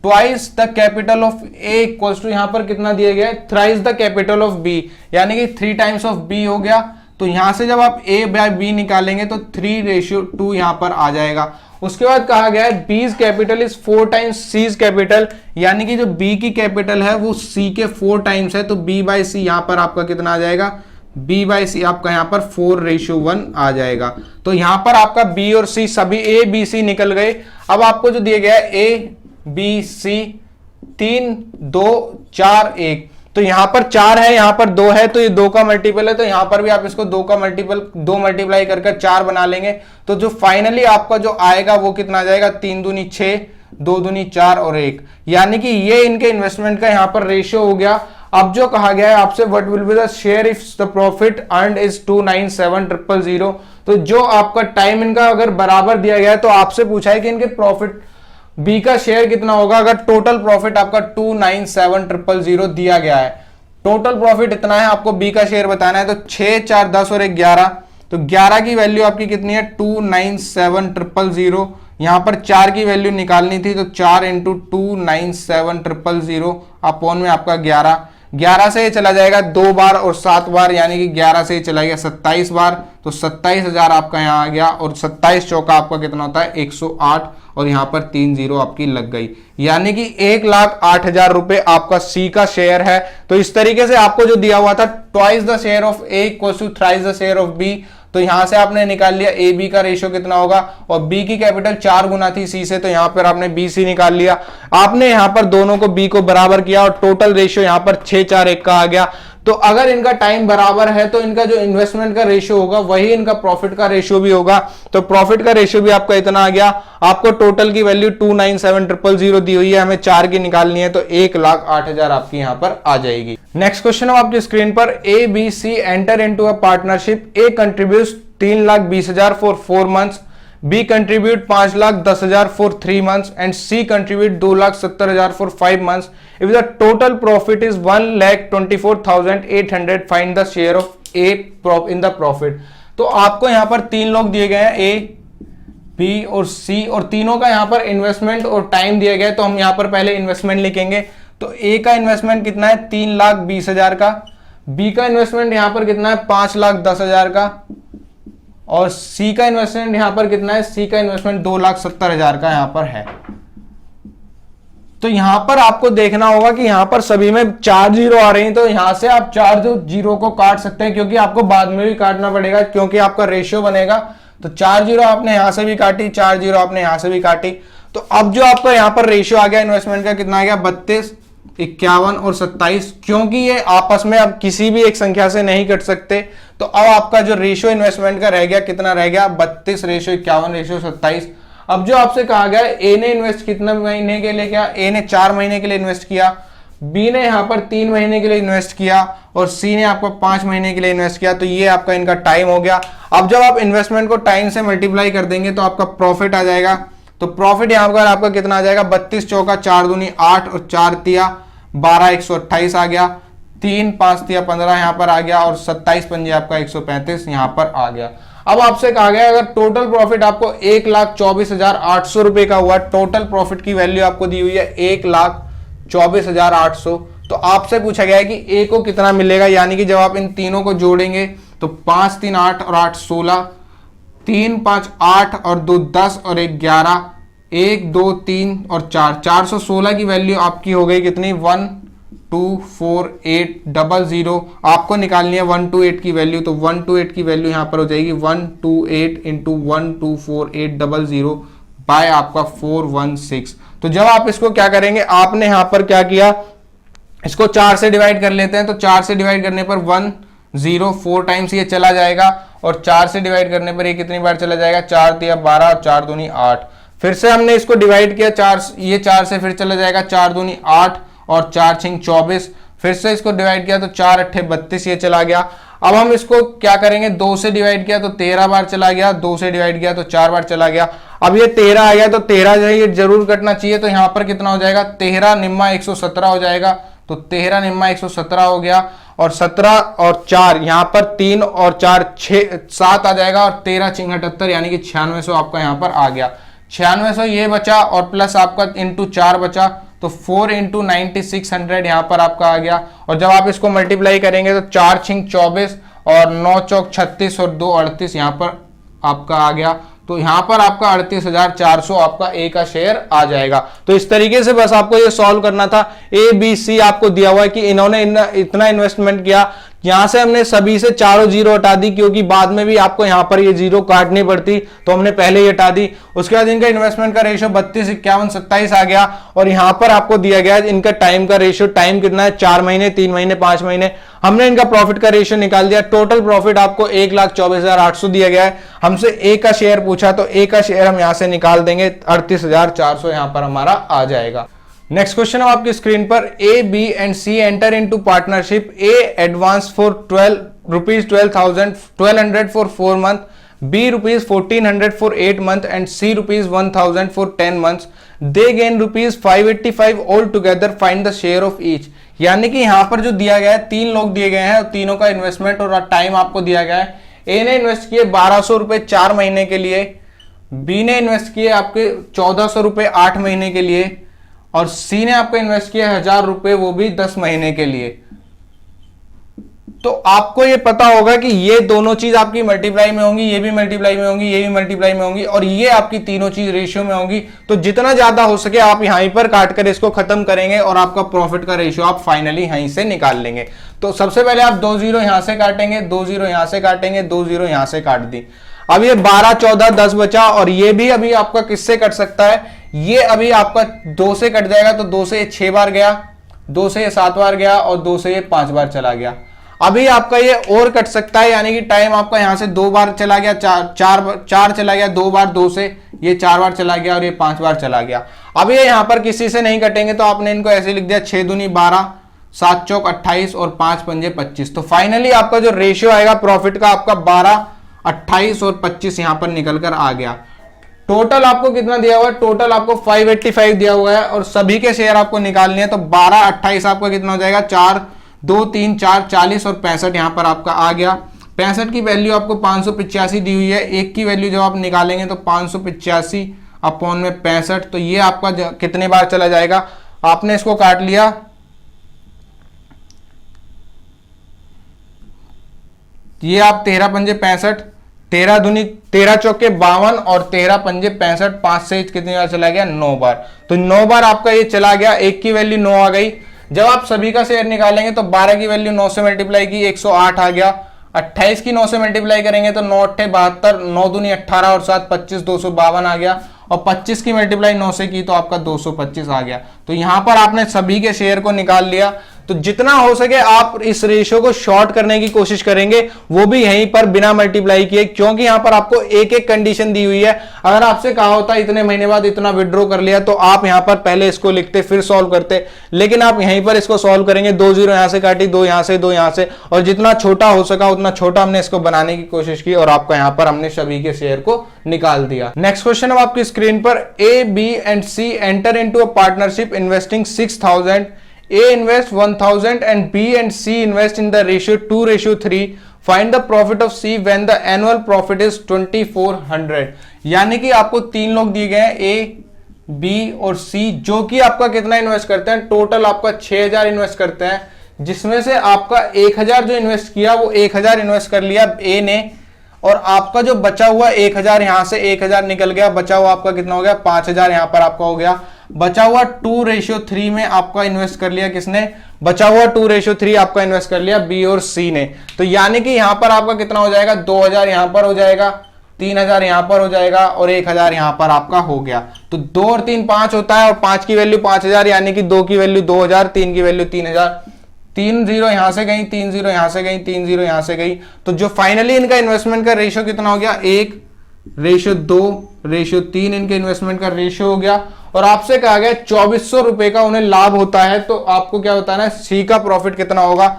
twice the capital of A equals to यहां पर कितना दिया गया है, thrice the capital of B, यानी कि 3 times of B हो गया। तो यहां से जब आप A by B निकालेंगे तो 3:2 यहां पर आ जाएगा। उसके बाद कहा गया है B's capital is 4 times C's capital, यानी कि जो B की कैपिटल है वो C के 4 टाइम्स है, तो B बाई C यहां पर आपका कितना आ जाएगा, B बाई C आपका यहां पर 4:1 आ जाएगा। तो यहां पर आपका B और C सभी A B C निकल गए। अब आपको जो दिया गया है A B C 3 2 4 1, तो यहां पर 4 है, यहां पर 2 है, तो ये 2 का मल्टीपल है, तो यहां पर भी आप इसको 2 का मल्टीपल 2 मल्टीप्लाई करके 4 बना लेंगे, तो जो फाइनली आपका जो आएगा वो कितना आ जाएगा, 3 दूनी 6, 2 दूनी 4 और 1, यानी कि ये इनके इन्वेस्टमेंट का यहां पर रेशियो हो गया। अब जो कहा गया है आपसे, what will be the share if the profit earned is 297,000, तो जो आपका टाइम इनका अगर बराबर दिया गया है तो आपसे पूछा है कि इनके प्रॉफिट बी का शेयर कितना होगा अगर टोटल प्रॉफिट आपका 297,000 दिया गया है। टोटल प्रॉफिट इतना है, आपको बी का शेयर बताना है, तो 6, 4, 10 और 1 11, तो 11 की वैल्यू आपकी कितनी है 297,000। यहां पर 4 की वैल्यू निकालनी थी, तो 4 इंटू 297,000 अपॉन में आपका 11 से ये चला जाएगा 2 बार और 7 बार, यानी कि 11 से ये चला गया 27 बार, तो 27,000 आपका यहाँ आ गया, और 27 चौका आपका कितना होता है 108, और यहाँ पर 3 जीरो आपकी लग गई, यानी कि 1,08,000 रुपए आपका सी का शेयर है। तो इस तरीके से आपको जो दिया हुआ था twice the share of A equals to thrice the share of B, तो यहां से आपने निकाल लिया ए बी का रेशियो कितना होगा, और बी की कैपिटल 4 गुना थी सी से, तो यहां पर आपने बी सी निकाल लिया। आपने यहां पर दोनों को बी को बराबर किया और टोटल रेशियो यहां पर 6, 4, 1 का आ गया। तो अगर इनका टाइम बराबर है तो इनका जो इन्वेस्टमेंट का रेशियो होगा वही इनका प्रॉफिट का रेशियो भी होगा, तो प्रॉफिट का रेशियो भी आपका इतना आ गया। आपको टोटल की वैल्यू 297,000 दी हुई है, हमें 4 की निकालनी है, तो 1,08,000 आपकी यहां पर आ जाएगी। नेक्स्ट क्वेश्चन है आपकी स्क्रीन पर, A B C enter into a partnership, A contributes 3,20,000 for 4 months, B contribute 5,10,000 for 3 months and C contribute 2,70,000 for 5 months. If the total profit is 1,24,800, find the share of A in the profit. तो आपको यहां पर 3 लोग दिए गए हैं, A, B और C, और तीनों का यहां पर इन्वेस्टमेंट और टाइम दिया गया है, तो हम यहां पर पहले इन्वेस्टमेंट लिखेंगे। तो A का इन्वेस्टमेंट कितना है 3,20,000 का, B का इन्वेस्टमेंट यहां पर कितना है 5,10,000 का, और सी का इन्वेस्टमेंट यहां पर कितना है, सी का इन्वेस्टमेंट 2,70,000 का यहां पर है। तो यहां पर आपको देखना होगा कि यहां पर सभी में 4 जीरो आ रही हैं, तो यहां से आप 4 जीरो को काट सकते हैं, क्योंकि आपको बाद में भी काटना पड़ेगा, क्योंकि आपका रेशियो बनेगा। तो 4 जीरो आपने यहां से भी काटी, 4 जीरो आपने यहां से भी काटी, तो अब जो आपका यहां पर रेशियो आ गया इन्वेस्टमेंट का कितना आ गया 32, 51 और 27, क्योंकि ये आपस में अब किसी भी एक संख्या से नहीं कट सकते, तो अब आपका जो रेशियो इन्वेस्टमेंट का रह गया कितना रह गया 32 रेशियो 51 रेशियो 27। अब जो आपसे कहा गया ए ने इन्वेस्ट कितने महीने के लिए किया, ए ने 4 महीने के लिए इन्वेस्ट किया, बी ने यहां पर 3 महीने के लिए इन्वेस्ट किया, और सी ने आपको 5 महीने के लिए इन्वेस्ट किया, तो ये आपका इनका टाइम हो गया। अब जब आप इन्वेस्टमेंट को टाइम से मल्टीप्लाई कर देंगे तो आपका प्रॉफिट आ जाएगा। तो प्रॉफिट यहां पर आपका कितना आ जाएगा 32 चौका 4 दूनी 8 और 4 तिया 12, 128 आ गया, 3, 5 तिया 15 यहां पर आ गया, और 27 पंजे आपका 135 यहां पर आ गया। अब आपसे कहा गया अगर टोटल प्रॉफिट आपको 1,24,800 रुपए का हुआ, टोटल प्रॉफिट की वैल्यू आपको दी हुई है 1,24,800, तो आपसे पूछा गया है कि ए को कितना मिलेगा, यानी कि जब आप इन तीनों को जोड़ेंगे तो 5, 3, 8 और 8 16, 3, 5, 8 और 2 10 और 1 11, 1, 2, 3 और 4 416 की वैल्यू आपकी हो गई कितनी 1,248,000। आपको निकालनी है 128 की वैल्यू, तो 128 की वैल्यू यहां पर हो जाएगी 128 इंटू 1,248,000 बाय आपका 416। तो जब आप इसको क्या करेंगे, आपने यहां पर क्या किया, इसको 4 से डिवाइड कर लेते हैं, तो 4 से डिवाइड करने पर 104 टाइम्स ये चला जाएगा, और 4 से डिवाइड करने पर ये कितनी बार चला जाएगा 4 तिया 12 और 4 दूनी 8। फिर से हमने इसको डिवाइड किया 4, ये 4 से फिर चला जाएगा 4 दूनी 8 और 4 छिंग 24, फिर से इसको डिवाइड किया तो 4 अट्ठे 32 ये चला गया। अब हम इसको क्या करेंगे, 2 से डिवाइड किया तो 13 बार चला गया, 2 से डिवाइड किया तो 4 बार चला गया। अब ये 13 आ गया, तो 13 जो है ये जरूर कटना चाहिए, तो यहां पर कितना हो जाएगा 13 निम्मा 117 हो जाएगा, तो 13 निम्मा 117 हो गया, और 17 और 4 यहां पर 3 और 4 6 7 आ जाएगा, और 13 छिंग 78 यानी कि 9600 आपका यहां पर आ गया। 9600 ये बचा, और प्लस आपका इंटू 4 बचा, तो 4 इंटू 9600 यहां पर आपका आ गया। और जब आप इसको मल्टीप्लाई करेंगे तो 4 छिंग 24 और 9 चौक 36 और 2 38 यहां पर आपका आ गया, तो यहां पर आपका 38,400 आपका ए का शेयर आ जाएगा। तो इस तरीके से बस आपको ये सॉल्व करना था। ए बी सी आपको दिया हुआ है कि इन्होंने इतना इन्वेस्टमेंट किया, यहां से हमने सभी से चारों जीरो हटा दी, क्योंकि बाद में भी आपको यहां पर ये जीरो काटनी पड़ती, तो हमने पहले ही हटा दी। उसके बाद इनका इन्वेस्टमेंट का रेशियो 32, 51, 27 आ गया। और यहां पर आपको दिया गया है इनका टाइम का रेशियो, टाइम कितना है 4 महीने, 3 महीने, 5 महीने। हमने इनका प्रॉफिट का रेशियो निकाल दिया। टोटल प्रॉफिट आपको 1,24,800 दिया गया है। हमसे ए का शेयर पूछा, तो ए का शेयर हम यहां से निकाल देंगे, 38,400 यहां पर हमारा आ जाएगा। नेक्स्ट क्वेश्चन है आपकी स्क्रीन पर, A, B and C enter into partnership. A advance for ₹12,100 for 4 month, B ₹1,400 for 8 month and C ₹1,000 for 10 months. They gain ₹585 all together, find the share of each. यानी कि यहां पर जो दिया गया है, 3 लोग दिए गए हैं, तीनों का इन्वेस्टमेंट और टाइम आपको दिया गया है। ए ने इन्वेस्ट किए ₹1,200 4 महीने के लिए, बी ने इन्वेस्ट किए आपके ₹1,400 8 महीने के लिए, और सी ने आपको इन्वेस्ट किया ₹1,000 वो भी 10 महीने के लिए। तो आपको ये पता होगा कि ये दोनों चीज आपकी मल्टीप्लाई में होंगी, ये भी मल्टीप्लाई में होंगी, ये भी मल्टीप्लाई में होंगी, और ये आपकी तीनों चीज रेशियो में होंगी। तो जितना ज्यादा हो सके आप यहीं पर काट कर इसको खत्म करेंगे और आपका प्रॉफिट का रेशियो आप फाइनली यहीं से निकाल लेंगे। तो सबसे पहले आप 2 जीरो यहां से काटेंगे, 2 जीरो यहां से काटेंगे, 2 जीरो यहां से काट दी। अब ये 12, 14, 10 बचा, और ये भी अभी आपका किससे कट सकता है, ये अभी आपका 2 से कट जाएगा। तो 2 से ये 6 बार गया, 2 से ये 7 बार गया, और 2 से ये 5 बार चला गया। अभी आपका ये और कट सकता है, यानी कि टाइम आपका यहां से 2 बार चला गया, 4 चला गया, 2 बार 2 से ये 4 बार चला गया, और ये 5 बार चला गया। अब ये यहां पर किसी से नहीं कटेंगे, तो आपने इनको ऐसे लिख दिया, 6 दूनी 12, 7 चौक 28 और 5 पंजे 25। तो फाइनली आपका जो रेशियो आएगा प्रॉफिट का, आपका 12, 28 और 25 यहां पर निकल कर आ गया। टोटल आपको कितना दिया हुआ है, टोटल आपको 585 दिया हुआ है, और सभी के शेयर आपको निकालने हैं। तो 12, 28 आपका कितना हो जाएगा, 4, 2, 3, 4, 40 और 65 यहां पर आपका आ गया। 65 की वैल्यू आपको 585 दी हुई है। एक की वैल्यू जब आप निकालेंगे तो 585 अपॉन में 65, तो ये आपका कितने बार चला जाएगा, आपने इसको काट लिया, ये आप 13 पंजे 65, 13 दूनी 13 चौके 52 और 13 पंजे 65, 5 से कितनी बार चला गया, 9 बार। तो 9 बार आपका ये चला गया। एक की वैल्यू 9 आ गई। जब आप सभी का शेयर निकालेंगे तो 12 की वैल्यू 9 से मल्टीप्लाई की 108 आ गया। 28 की 9 से मल्टीप्लाई करेंगे तो 9 8 72, 9 दूनी 18 और 7 25, 252 आ गया। और 25 की मल्टीप्लाई 9 से की तो आपका 225 आ गया। तो यहां पर आपने सभी के शेयर को निकाल लिया। तो जितना हो सके आप इस रेशियो को शॉर्ट करने की कोशिश करेंगे, वो भी यहीं पर बिना मल्टीप्लाई किए, क्योंकि यहां पर आपको एक एक कंडीशन दी हुई है। अगर आपसे कहा होता इतने महीने बाद इतना विड्रॉ कर लिया, तो आप यहां पर पहले इसको लिखते फिर सॉल्व करते, लेकिन आप यहीं पर इसको सॉल्व करेंगे। 2 जीरो यहां से काटी, 2 यहां से, 2 यहां से, और जितना छोटा हो सका उतना छोटा हमने इसको बनाने की कोशिश की, और आपका यहां पर हमने सभी के शेयर को निकाल दिया। नेक्स्ट क्वेश्चन अब आपकी स्क्रीन पर, A, B and C enter into a partnership investing 6,000। A invest 1,000 and B and C invest in the ratio 2:3. Find the profit of C when the annual profit is 2,400. यानी कि आपको 3 लोग दिए गए हैं, A, B और C, जो कि आपका कितना इन्वेस्ट करते हैं, टोटल आपका 6,000 इन्वेस्ट करते हैं, जिसमें से आपका 1,000 जो इन्वेस्ट किया वो 1,000 इन्वेस्ट कर लिया A ने, और आपका जो बचा हुआ 1,000 यहां से 1,000 निकल गया, बचा हुआ आपका कितना हो गया, 5,000 यहां पर आपका हो गया। बचा हुआ 2:3 में आपका इन्वेस्ट कर लिया किसने, बचा हुआ 2:3 आपका इन्वेस्ट कर लिया बी और सी ने। तो यानी कि यहां पर आपका कितना हो जाएगा, 2,000 यहां पर हो जाएगा, 3,000 यहां पर हो जाएगा, और 1,000 यहां पर आपका हो गया। तो 2 और 3 5 होता है, और 5 की वैल्यू 5,000, यानी कि 2 की वैल्यू 2,000, 3 की वैल्यू 3,000। 3 जीरो यहां से गई, 3 जीरो यहां से गई, 3 जीरो यहां से गई। तो जो फाइनली इनका इन्वेस्टमेंट का रेशियो कितना हो गया, 1:2:3 इनके इन्वेस्टमेंट का रेशियो हो गया। और आपसे कहा गया 2,400 रुपए का उन्हें लाभ होता है, तो आपको क्या होता है ना, सी का प्रॉफिट कितना होगा,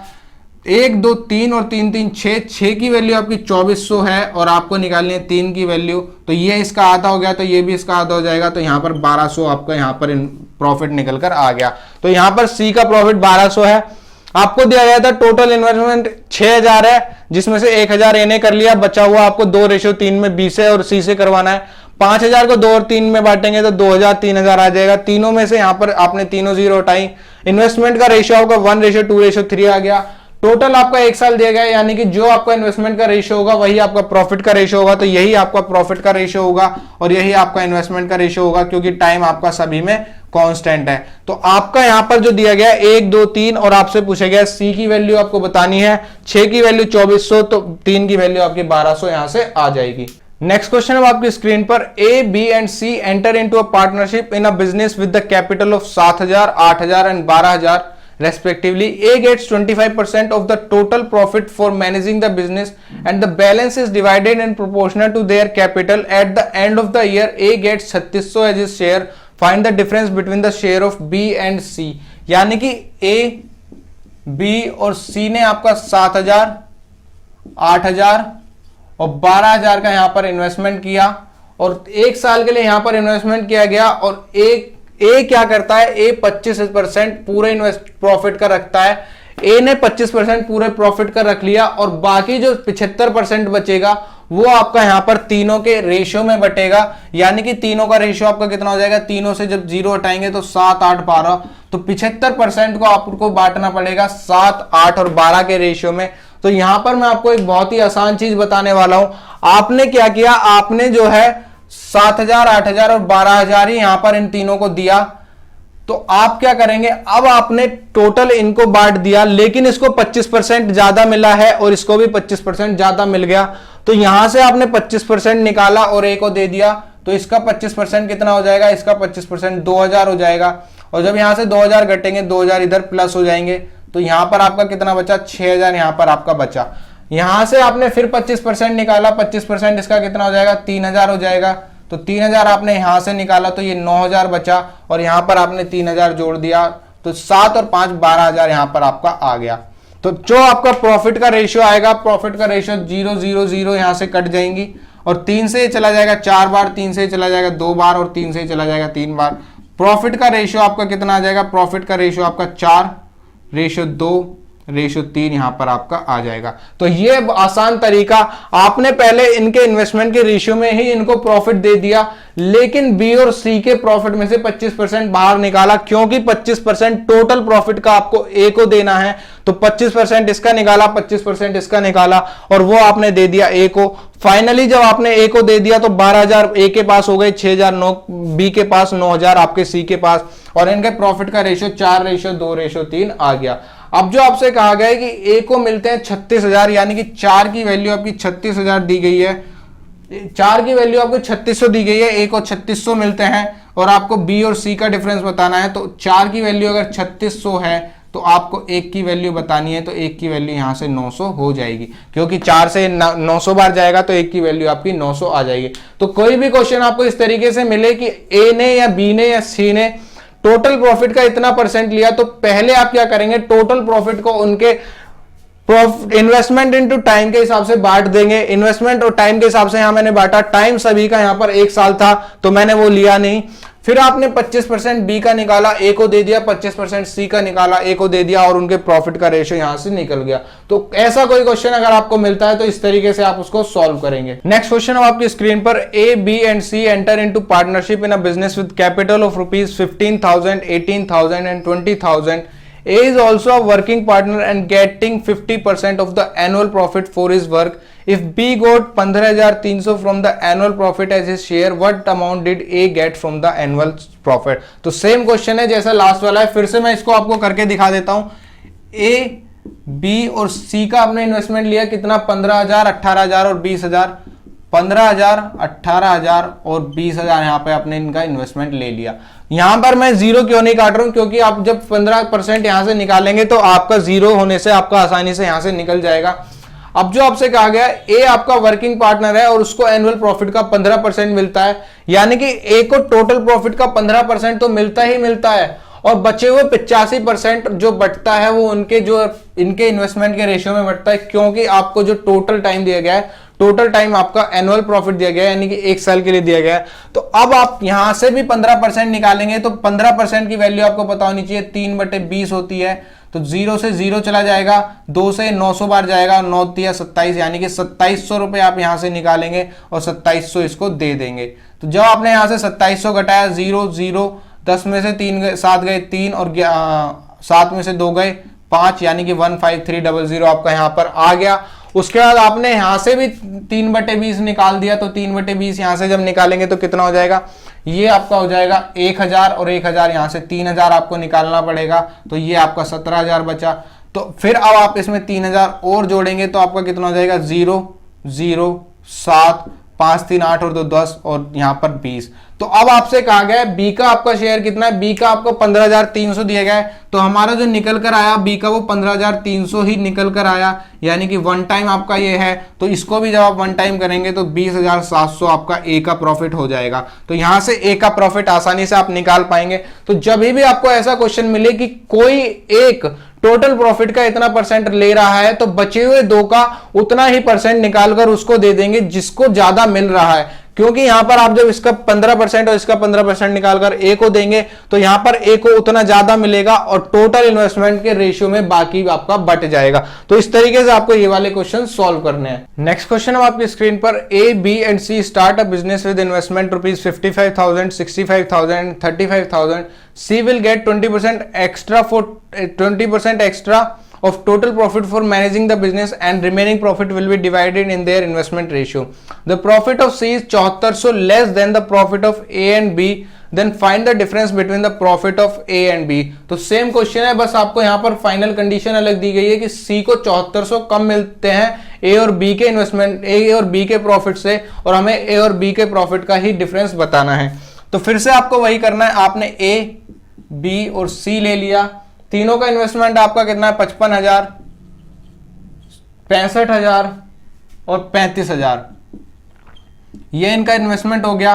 1 2 3 और 3 3 6 की वैल्यू आपकी 2,400 है, और आपको निकालनी है 3 की वैल्यू, तो ये इसका आधा हो गया, तो ये भी इसका आधा हो जाएगा। तो यहाँ पर 1,200 आपका यहाँ पर प्रॉफिट निकल कर आ गया। तो यहाँ पर सी का प्रॉफिट 1,200 है। आपको दिया गया था टोटल इन्वेस्टमेंट 6,000 है, जिसमें से 1,000 ए ने कर लिया, बचा हुआ आपको 2:3 में बी से और सी से करवाना है। 5,000 को 2 और 3 में बांटेंगे तो 2,000 3,000 आ जाएगा। तीनों में से यहां पर आपने तीनों जीरो हटाई, इन्वेस्टमेंट का रेशियो आपका 1:2:3 आ गया। टोटल आपका 1 साल दिया गया, यानी कि जो आपका इन्वेस्टमेंट का रेशियो होगा वही आपका प्रॉफिट का रेशियो होगा। तो यही आपका प्रॉफिट का रेशियो होगा और यही आपका इन्वेस्टमेंट का रेशियो होगा, क्योंकि टाइम आपका सभी में कांस्टेंट है। तो आपका यहां पर जो दिया गया 1 2 3 और आपसे पूछा गया सी की वैल्यू आपको बतानी है, 6 की वैल्यू 2400, तो 3 की वैल्यू आपकी 1200 यहां से आ जाएगी। नेक्स्ट क्वेश्चन है आपकी स्क्रीन पर, A B and C enter into a partnership in a business with the capital of 7000, 8000 and 12000 respectively. A gets 25% of the total profit for managing the business and the balance is divided in proportional to their capital. At the end of the year, A gets 3600 as his share. Find the difference between the share of B and C. यानी कि A, B और C ने आपका 7000, 8000 और 12000 का यहां पर investment किया और एक साल के लिए यहां पर इन्वेस्टमेंट किया गया और ए क्या करता है, ए 25% पूरे इन्वेस्ट प्रॉफिट का रखता है। ए ने 25% पूरे प्रॉफिट का रख लिया और बाकी जो 75% बचेगा वो आपका यहां पर तीनों के रेशियो में बटेगा। यानी कि तीनों का रेशियो आपका कितना हो जाएगा, तीनों से जब 0 हटाएंगे तो 7 8 12, तो 75% को आपको बांटना पड़ेगा 7 8 और 12 के रेशियो में। तो यहां पर मैं आपको एक बहुत ही आसान चीज बताने वाला हूं। आपने क्या किया, आपने जो है 7000, 8000 और 12000 ही यहां पर इन तीनों को दिया। तो आप क्या करेंगे, अब आपने टोटल इनको बांट दिया, लेकिन इसको 25% ज्यादा मिला है और इसको भी 25% ज्यादा मिल गया। तो यहां से आपने 25% निकाला और ए को दे दिया, तो इसका 25% कितना हो जाएगा, इसका 25% 2000 हो जाएगा। और जब यहां से 2000 घटेंगे, 2000 इधर प्लस हो जाएंगे, तो यहां पर आपका कितना बचा, 6000 यहां पर आपका बचा। यहां से आपने फिर 25% निकाला, 25% इसका कितना हो जाएगा, 3000 हो जाएगा। तो 3000 आपने यहां से निकाला तो ये 9000 बचा और यहां पर आपने 3000 जोड़ दिया, तो 7 और 5 12000 यहां पर आपका आ गया। तो जो आपका प्रॉफिट का रेशियो आएगा, प्रॉफिट का रेशियो 0 0 0 यहां से कट जाएंगी और 3 से चला जाएगा 4 बार, 3 से चला जाएगा 2 बार और 3 से चला जाएगा 3 बार। प्रॉफिट का रेशियो आपका कितना आ जाएगा, प्रॉफिट का रेशियो आपका 4, रेशियो 2, रेशियो 3 यहां पर आपका आ जाएगा। तो ये आसान तरीका, आपने पहले इनके इन्वेस्टमेंट के रेशियो में ही इनको प्रॉफिट दे दिया, लेकिन बी और सी के प्रॉफिट में से 25% बाहर निकाला, क्योंकि 25% टोटल प्रॉफिट का आपको ए को देना है। तो 25% इसका निकाला, 25% इसका निकाला और वो आपने दे दिया ए को। फाइनली जब आपने ए को दे दिया तो 12000 ए के पास हो गए, 6000 बी के पास, 9000 आपके सी के पास, और इनके प्रॉफिट का रेशियो 4 रेशियो 2 रेशियो 3 आ गया। अब जो आपसे कहा गया है कि ए को मिलते हैं 36000, यानी कि 4 की वैल्यू आपकी 36000 दी गई है, 4 की वैल्यू आपको 3600 दी गई है, ए को 3600 मिलते हैं और आपको बी और सी का डिफरेंस बताना है। तो 4 की वैल्यू अगर 3600 है तो आपको 1 की वैल्यू बतानी है, तो 1 की वैल्यू यहां से 900 हो जाएगी, क्योंकि 4 से 900 बार जाएगा तो 1 की वैल्यू आपकी 900 आ जाएगी। तो कोई भी क्वेश्चन आपको इस तरीके से मिले कि ए ने या बी ने या सी ने टोटल प्रॉफिट का इतना परसेंट लिया, तो पहले आप क्या करेंगे, टोटल प्रॉफिट को उनके इन्वेस्टमेंट इनटू टाइम के हिसाब से बांट देंगे। इन्वेस्टमेंट और टाइम के हिसाब से यहां मैंने बांटा, टाइम सभी का यहां पर 1 साल था तो मैंने वो लिया नहीं। फिर आपने 25% बी का निकाला, ए को दे दिया, 25% सी का निकाला, ए को दे दिया और उनके प्रॉफिट का रेशियो यहां से निकल गया। तो ऐसा कोई क्वेश्चन अगर आपको मिलता है तो इस तरीके से आप उसको सॉल्व करेंगे। नेक्स्ट क्वेश्चन है आपकी स्क्रीन पर, A B and C enter into partnership in a business with capital of ₹15,000, 18,000 and 20,000. A is also a working partner and getting 50% of the annual profit for his work. If B got 15,300 from the annual profit as his share, what amount did A get from the annual profit? तो same question है जैसा last वाला है, फिर से मैं इसको आपको करके दिखा देता हूं। A, B और C का आपने इन्वेस्टमेंट लिया कितना, 15,000, 18,000 और 20,000। 15,000, 18,000 और 20,000 यहां पे आपने इनका इन्वेस्टमेंट ले लिया। यहां पर मैं जीरो क्यों नहीं काट रहा हूं, क्योंकि आप जब 15% यहां से निकालेंगे तो आपका जीरो होने से आपका आसानी से यहां से निकल जाएगा। अब जो आपसे कहा गया, ए आपका वर्किंग पार्टनर है और उसको एनुअल प्रॉफिट का 15% मिलता है, यानी कि ए को टोटल प्रॉफिट का 15% तो मिलता ही मिलता है और बचे हुए 85% जो बटता है वो उनके जो इनके इन्वेस्टमेंट के रेशियो में बटता है, क्योंकि आपको जो टोटल टाइम दिया गया है, टोटल टाइम आपका एनुअल प्रॉफिट दिया गया है, यानी कि 1 साल के लिए दिया गया है। तो अब आप यहां से भी 15% निकालेंगे तो 15% की वैल्यू आपको पता होनी चाहिए, 3/20 होती है। तो 0 से 0 चला जाएगा, 2 से 900 बार जाएगा, 9 या 27, यानी कि 2700 रुपए आप यहां से निकालेंगे और 2700 इसको दे देंगे। तो जब आपने यहां से 2700 घटाया, 0 0, 10 में से 3 7 गए 3 और 7 में से 2 गए 5, यानी कि 15300 आपका यहां पर आ गया। उसके बाद आपने यहां से भी 3/20 निकाल दिया, तो 3/20 यहां से जब निकालेंगे तो कितना हो जाएगा, ये आपका हो जाएगा 1000 और 1000 यहां से 3000 आपको निकालना पड़ेगा, तो ये आपका 17000 बचा। तो फिर अब आप इसमें 3000 और जोड़ेंगे तो आपका कितना हो जाएगा 0 0 7 5 3 8 और 2 10 और यहां पर 20। तो अब आपसे कहा गया है बी का आपका शेयर कितना है, बी का आपको 15300 दिया गया है, तो हमारा जो निकल कर आया बी का वो 15300 ही निकल कर आया, यानी कि वन टाइम आपका ये है। तो इसको भी जब आप वन टाइम करेंगे तो 20700 आपका ए का प्रॉफिट हो जाएगा। तो यहां से ए का प्रॉफिट आसानी से आप निकाल पाएंगे। तो जब भी आपको ऐसा क्वेश्चन मिले कि कोई एक टोटल प्रॉफिट का इतना परसेंट ले रहा है, तो बचे हुए दो का उतना ही परसेंट निकालकर उसको दे देंगे जिसको ज्यादा मिल रहा है, क्योंकि यहां पर आप जब इसका 15% और इसका 15% निकालकर ए को देंगे तो यहां पर ए को उतना ज्यादा मिलेगा और टोटल इन्वेस्टमेंट के रेशियो में बाकी आपका बट जाएगा। तो इस तरीके से आपको ये वाले क्वेश्चन सॉल्व करने हैं। नेक्स्ट क्वेश्चन है आपकी स्क्रीन पर, A B and C start a business with investment ₹55,000, 65,000, 35,000. C will get 20% extra of total profit for managing the business, and remaining profit will be divided in their investment ratio. The profit of C is 7400 less than the profit of A and B. Then find the difference between the profit of A and B. तो same question है, बस आपको यहाँ पर final condition अलग दी गई है कि C को 7400 कम मिलते हैं A और B के इन्वेस्टमेंट, A और B के प्रॉफिट से, और हमें A और B के प्रॉफिट का ही डिफरेंस बताना है। तो फिर से आपको वही करना है, आपने A, B और C ले लिया, तीनों का इन्वेस्टमेंट आपका कितना है 55,000, 65,000 और 35,000, ये इनका इन्वेस्टमेंट हो गया।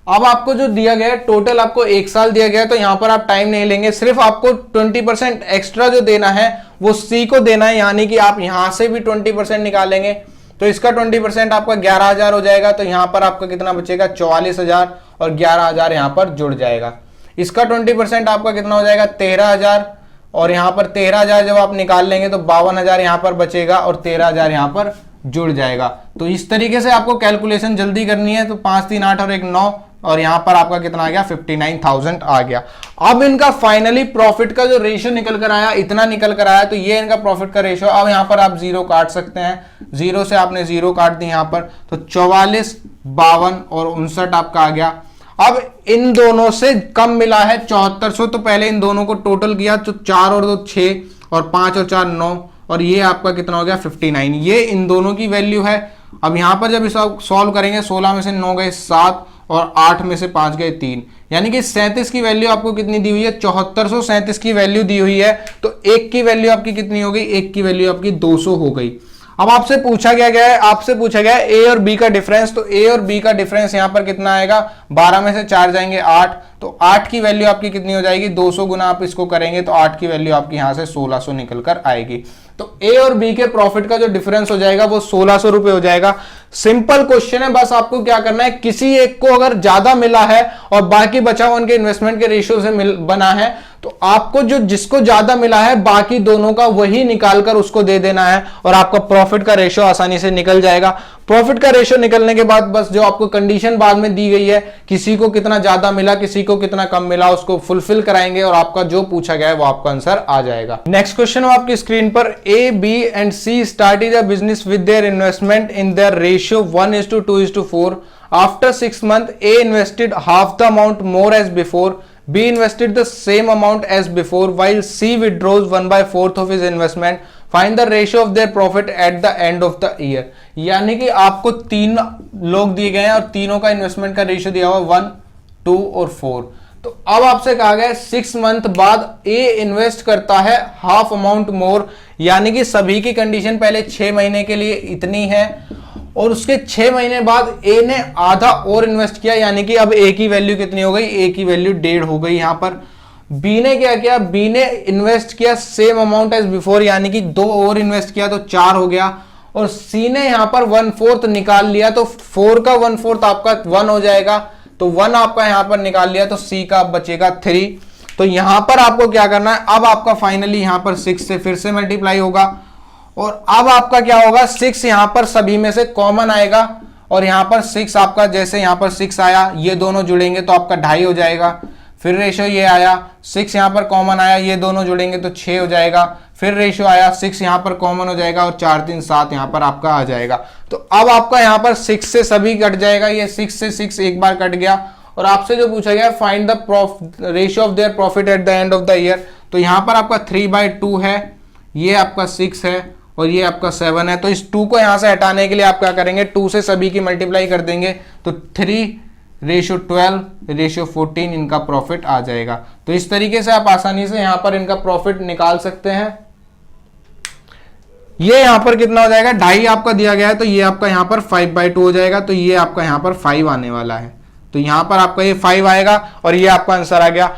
अब आपको जो दिया गया है टोटल आपको 1 साल दिया गया है, तो यहां पर आप टाइम नहीं लेंगे, सिर्फ आपको 20% एक्स्ट्रा जो देना है वो C को देना है, यानी कि आप यहां से भी 20% निकालेंगे तो इसका 20% आपका 11,000 हो जाएगा। तो यहां पर आपका कितना बचेगा 44,000 और 11,000 यहां पर जुड़ जाएगा। इसका 20% आपका कितना हो जाएगा 13,000 और यहां पर 13,000 जब आप निकाल लेंगे तो 52,000 यहां पर बचेगा और 13,000 यहां पर जुड़ जाएगा। तो इस तरीके से आपको कैलकुलेशन जल्दी करनी है। तो 5 3 8 और 1 9 और यहां पर आपका कितना आ गया 59,000 आ गया। अब इनका फाइनली प्रॉफिट का जो रेशियो निकल कर आया, इतना निकल कर आया, तो ये इनका प्रॉफिट का रेशियो। अब यहां पर आप 0 काट सकते हैं, 0 से आपने 0 काट दी यहां पर, तो 44, 52 और 59 आपका आ गया। अब इन दोनों से कम मिला है 7400, तो पहले इन दोनों को टोटल किया तो 4 और 2 6 और 5 और 4 9 और ये आपका कितना हो गया 59, ये इन दोनों की वैल्यू है। अब यहां पर जब इसे सॉल्व करेंगे 16 में से 9 गए 7 और 8 में से 5 गए 3, यानी कि 37 की वैल्यू आपको कितनी दी हुई है 7437 की वैल्यू दी हुई है। तो एक की वैल्यू आपकी कितनी हो गई, एक की वैल्यू आपकी 200 हो गई। अब आपसे पूछा गया है ए और बी का डिफरेंस, तो ए और बी का डिफरेंस यहां पर कितना आएगा 12 में से 4 जाएंगे 8, तो 8 की वैल्यू आपकी कितनी हो जाएगी 200 गुना आप इसको करेंगे तो 8 की वैल्यू आपकी यहां से 1600 निकल कर आएगी। तो ए और बी के प्रॉफिट का जो डिफरेंस हो जाएगा वो 1600 रुपए हो जाएगा। सिंपल क्वेश्चन है, बस आपको क्या करना है, किसी एक को अगर ज्यादा मिला है और बाकी बचा हुआ उनके इन्वेस्टमेंट के रेशियो से बना है, तो आपको जो जिसको ज्यादा मिला है बाकी दोनों का वही निकालकर उसको दे देना है और आपका प्रॉफिट का रेशियो आसानी से निकल जाएगा। प्रॉफिट का रेशियो निकलने के बाद बस जो आपको कंडीशन बाद में दी गई है, किसी को कितना ज्यादा मिला किसी को कितना कम मिला, उसको फुलफिल कराएंगे और आपका जो पूछा गया है वो आपका आंसर आ जाएगा। नेक्स्ट क्वेश्चन है आपकी स्क्रीन पर, A B and C started a business with their investment in their ratio 1:2:4। After 6 months, A invested half the amount more as before, B invested the same amount as before, while C withdraws 1/4 of his investment. Find the ratio of their profit at the end of the year. यानी कि आपको 3 लोग दिए गए हैं और तीनों का इन्वेस्टमेंट का रेशियो दिया हुआ 1, 2 और 4। तो अब आपसे कहा गया 6 मंथ बाद A इन्वेस्ट करता है हाफ अमाउंट मोर, यानी कि सभी की कंडीशन पहले 6 महीने के लिए इतनी है और उसके 6 महीने बाद ए ने आधा और इन्वेस्ट किया, यानी कि अब ए की वैल्यू कितनी हो गई, ए की वैल्यू 1.5 हो गई। यहां पर बी ने क्या किया, बी ने इन्वेस्ट किया सेम अमाउंट एज बिफोर, यानी कि 2 और इन्वेस्ट किया तो 4 हो गया, और सी ने यहां पर 1/4 निकाल लिया, तो 4 का 1/4 आपका 1 हो जाएगा, तो 1 आपका यहां पर निकाल लिया तो सी का बचेगा 3। तो यहां पर आपको क्या करना है, अब आपका फाइनली यहां पर 6 से फिर से मल्टीप्लाई होगा और अब आपका क्या होगा 6 यहां पर सभी में से कॉमन आएगा और यहां पर 6 आपका जैसे यहां पर 6 आया ये दोनों जुड़ेंगे तो आपका 2.5 हो जाएगा। फिर रेशियो ये आया 6 यहां पर कॉमन आया, ये दोनों जुड़ेंगे तो 6 हो जाएगा। फिर रेशियो आया 6 यहां पर कॉमन हो जाएगा और 4 3 7 यहां पर आपका आ जाएगा। तो अब आपका यहां पर 6 से सभी कट जाएगा, ये 6 से 6 एक बार कट गया और आपसे जो पूछा गया find the ratio of their profit at the end of the year, तो यहाँ पर आपका 3/2 है, ये आपका 6 है और ये आपका 7 है। तो इस 2 को यहाँ से हटाने के लिए आप क्या करेंगे, 2 से सभी की मल्टीप्लाई कर देंगे, तो 3:12:14 इनका प्रॉफिट आ जाएगा। तो इस तरीके से आप आसानी से यहाँ पर इनका प्रॉफिट निकाल सकते हैं। ये यहाँ पर कितना हो जाएगा, 2.5 आपका दिया गया है, तो ये आपका यहाँ पर 5/2 हो जाएगा, तो ये आपका यहाँ पर 5 आने वाला है। तो यहाँ पर आपका ये 5 आएगा और ये आपका आंसर आ गया।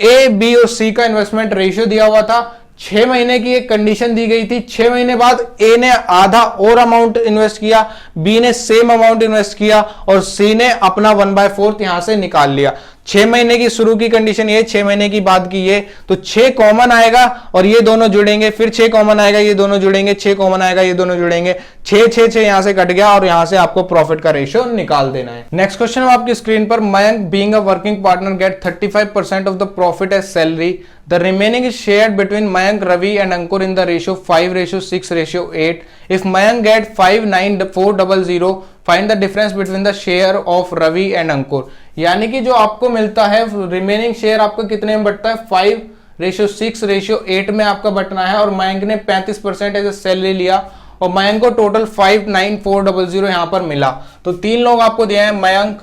ए, बी और सी का इन्वेस्टमेंट रेशियो दिया हुआ था, 6 महीने की एक कंडीशन दी गई थी। 6 महीने बाद ए ने आधा और अमाउंट इन्वेस्ट किया, बी ने सेम अमाउंट इन्वेस्ट किया और सी ने अपना 1/4 यहां से निकाल लिया। 6 महीने की शुरू की कंडीशन ये, 6 महीने की बाद की ये, तो 6 कॉमन आएगा और ये दोनों जुड़ेंगे, फिर 6 कॉमन आएगा, ये दोनों जुड़ेंगे, 6 कॉमन आएगा, ये दोनों जुड़ेंगे, 6 यहां से कट गया और यहां से आपको प्रॉफिट का रेशियो निकाल देना है। नेक्स्ट क्वेश्चन आपकी स्क्रीन पर, Mayank being a working partner get 35% of the profit as salary, the remaining is shared between Mayank, Ravi and Ankur in the ratio 5:6:8। If Mayank get 5,9,400, find the difference between the share of Ravi and Ankur. यानी कि जो आपको मिलता है remaining share आपको कितने में बटता है, 5:6:8 में आपका बटना है और मयंक ने 35% एज सैलरी लिया और मयंक को टोटल 5,9,400 यहां पर मिला। तो 3 लोग आपको दिया है, मयंक,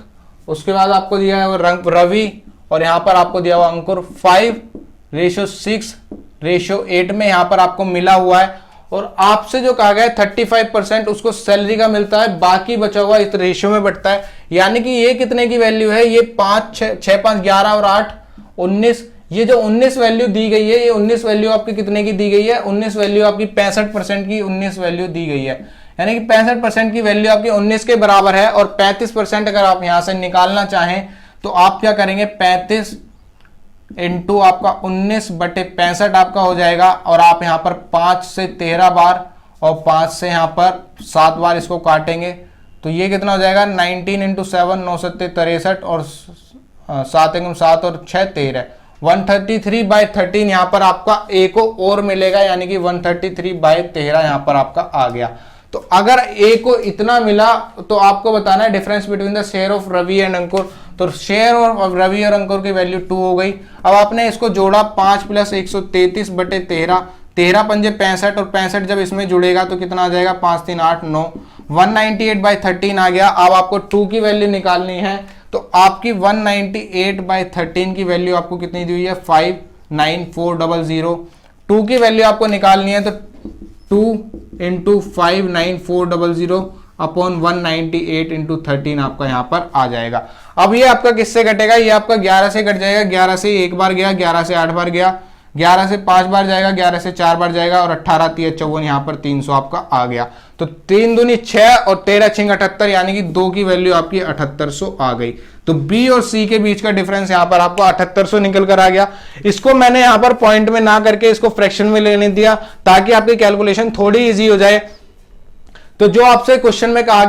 उसके बाद आपको दिया है रवि और यहां पर आपको दिया हुआ अंकुर। 5:6:8 में यहां पर आपको मिला हुआ है और आपसे जो कहा गया है 35% उसको सैलरी का मिलता है, बाकी बचा हुआ इस रेशियो में बढ़ता है। यानी कि ये कितने की वैल्यू है, ये 5, 6, 5, 11 और 8, 19। ये जो 19 वैल्यू दी गई है, ये 19 वैल्यू आपकी कितने की दी गई है, 19 वैल्यू आपकी 65% की 19 वैल्यू दी गई है। यानी कि 65% की वैल्यू आपकी 19 के बराबर है और 35% अगर आप यहां से निकालना चाहें तो आप क्या करेंगे, 35 इंटू आपका 19/65 आपका हो जाएगा और आप यहां पर 5 से 13 बार और 5 से यहां पर 7 बार इसको काटेंगे तो ये कितना हो जाएगा, 19 इंटू 7, 9 7 63 और 7 1 7 और 6 13, 133/13 यहां पर आपका ए को और मिलेगा, यानी कि 133/13 यहां पर आपका आ गया। तो अगर ए को इतना मिला तो आपको बताना है difference between the share of Ravi and Ankur. तो शेयर ऑफ रवि और अंकुर की वैल्यू 2 हो गई। अब आपने इसको जोड़ा 5 + 133/13, 13 पंजे 65 और 65 जब इसमें जुड़ेगा तो कितना आ जाएगा, 5 3 8 9, 198/13 आ गया। अब आपको 2 की वैल्यू निकालनी है तो आपकी 198/13 की वैल्यू आपको कितनी दी हुई है, 59400। 2 की वैल्यू आपको निकालनी है तो 2 इंटू 59400 अपॉन 198 इंटू 13 आपका यहां पर आ जाएगा। अब ये आपका किससे कटेगा, ये आपका 11 से कट जाएगा। 11 से 1 बार गया, 11 से 8 बार गया, 11 से 5 बार जाएगा, 11 से 4 बार जाएगा और 18 3 54 यहां पर 300 आपका आ गया। तो 3 दूनी 6 और 13 6 78, यानी कि 2 की वैल्यू आपकी 7800 आ गई। तो बी और सी के बीच का डिफरेंस यहां पर आपको 7800 निकल कर आ गया। इसको मैंने यहां पर पॉइंट में ना करके इसको फ्रैक्शन में लेने दिया ताकि आपकी कैलकुलेशन थोड़ी इजी हो जाए। तो जो आपसे क्वेश्चन में कहा